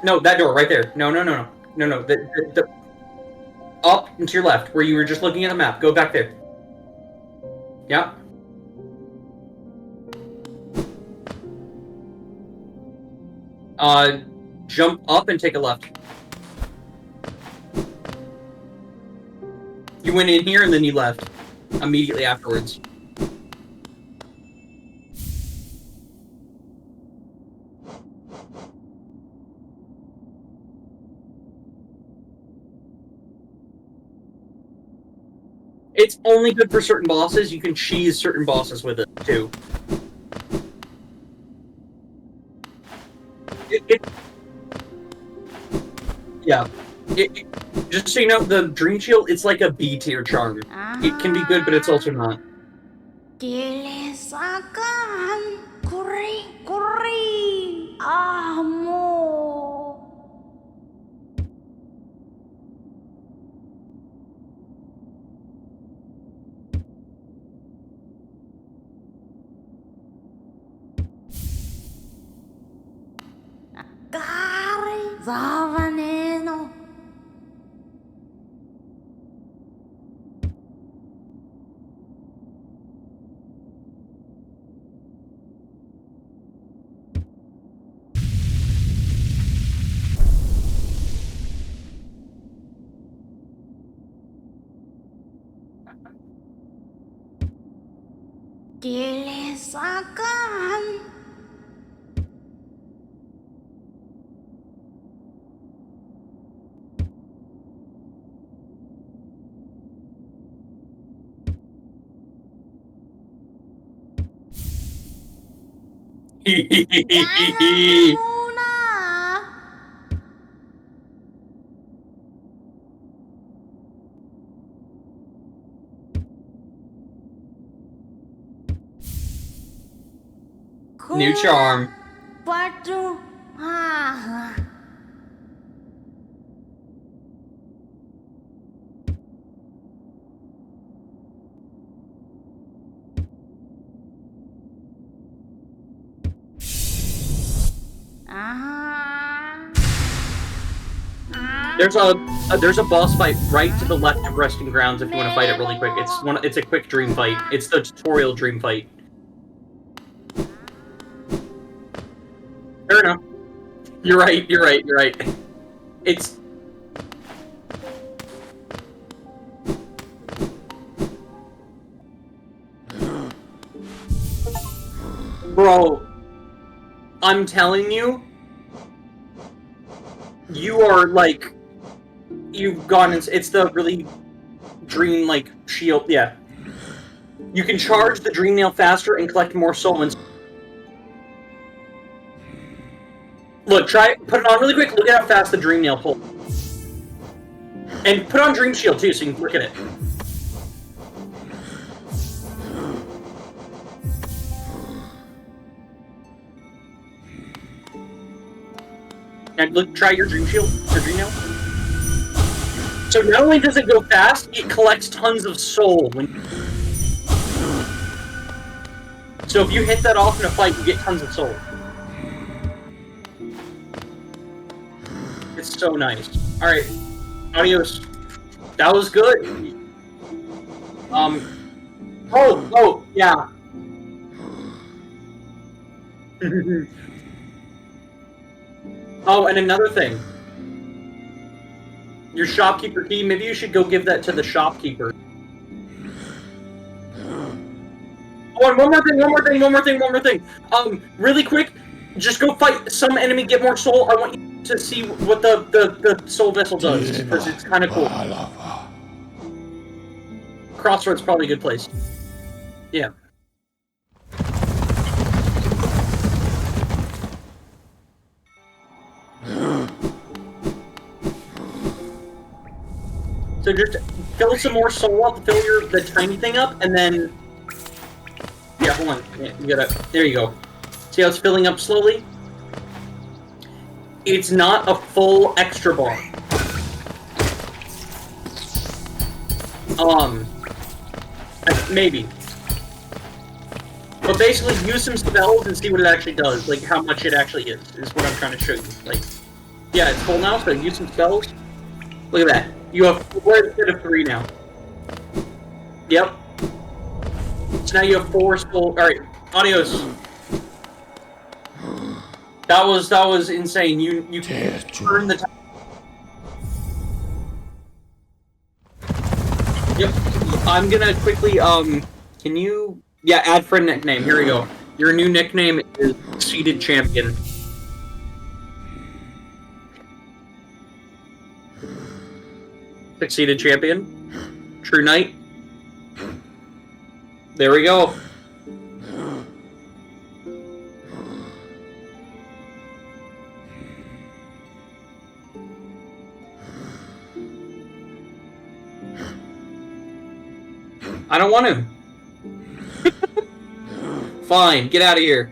No, that door right there. No. The up and to your left, where you were just looking at the map. Go back there. Yeah. Jump up and take a left. You went in here and then you left immediately afterwards. It's only good for certain bosses. You can cheese certain bosses with it, too. Yeah. Just so you know, the Dream Shield, it's like a B-tier charm. It can be good, but it's also not. New charm. There's a boss fight right to the left of Resting Grounds if you want to fight it really quick. It's a quick dream fight. It's the tutorial dream fight. Fair enough. You're right. It's... Bro, I'm telling you, you are like you've gone. It's the really dream like shield. Yeah, you can charge the dream nail faster and collect more soul. And look, put it on really quick. Look at how fast the dream nail pulls. And put on Dream Shield too, so you can look at it. And look, try your Dream Shield, your Dream Nail. So not only does it go fast, it collects tons of soul. So if you hit that off in a fight, you get tons of soul. It's so nice. All right, adios. That was good. Oh, yeah. Oh, and another thing. Your shopkeeper key, maybe you should go give that to the shopkeeper. Oh, and one more thing. Really quick, just go fight some enemy, get more soul. I want you to see what the soul vessel does, because it's kind of cool. Crossroads probably a good place. Yeah. So just fill some more soul up, fill the tiny thing up, and then... Yeah, hold on. Yeah, you gotta... There you go. See how it's filling up slowly? It's not a full extra bar. Maybe. But basically, use some spells and see what it actually does. Like, how much it actually is what I'm trying to show you. Like, yeah, it's full now, so use some spells. Look at that. You have 4 instead of 3 now. Yep. So now you have 4 soul. Alright, adios. That was insane. You turned the time. Yep. I'm gonna quickly, can you... Yeah, add friend nickname. Here we go. Your new nickname is Succeeded Champion. Succeeded Champion. True Knight. There we go. I don't want to. Fine, get out of here.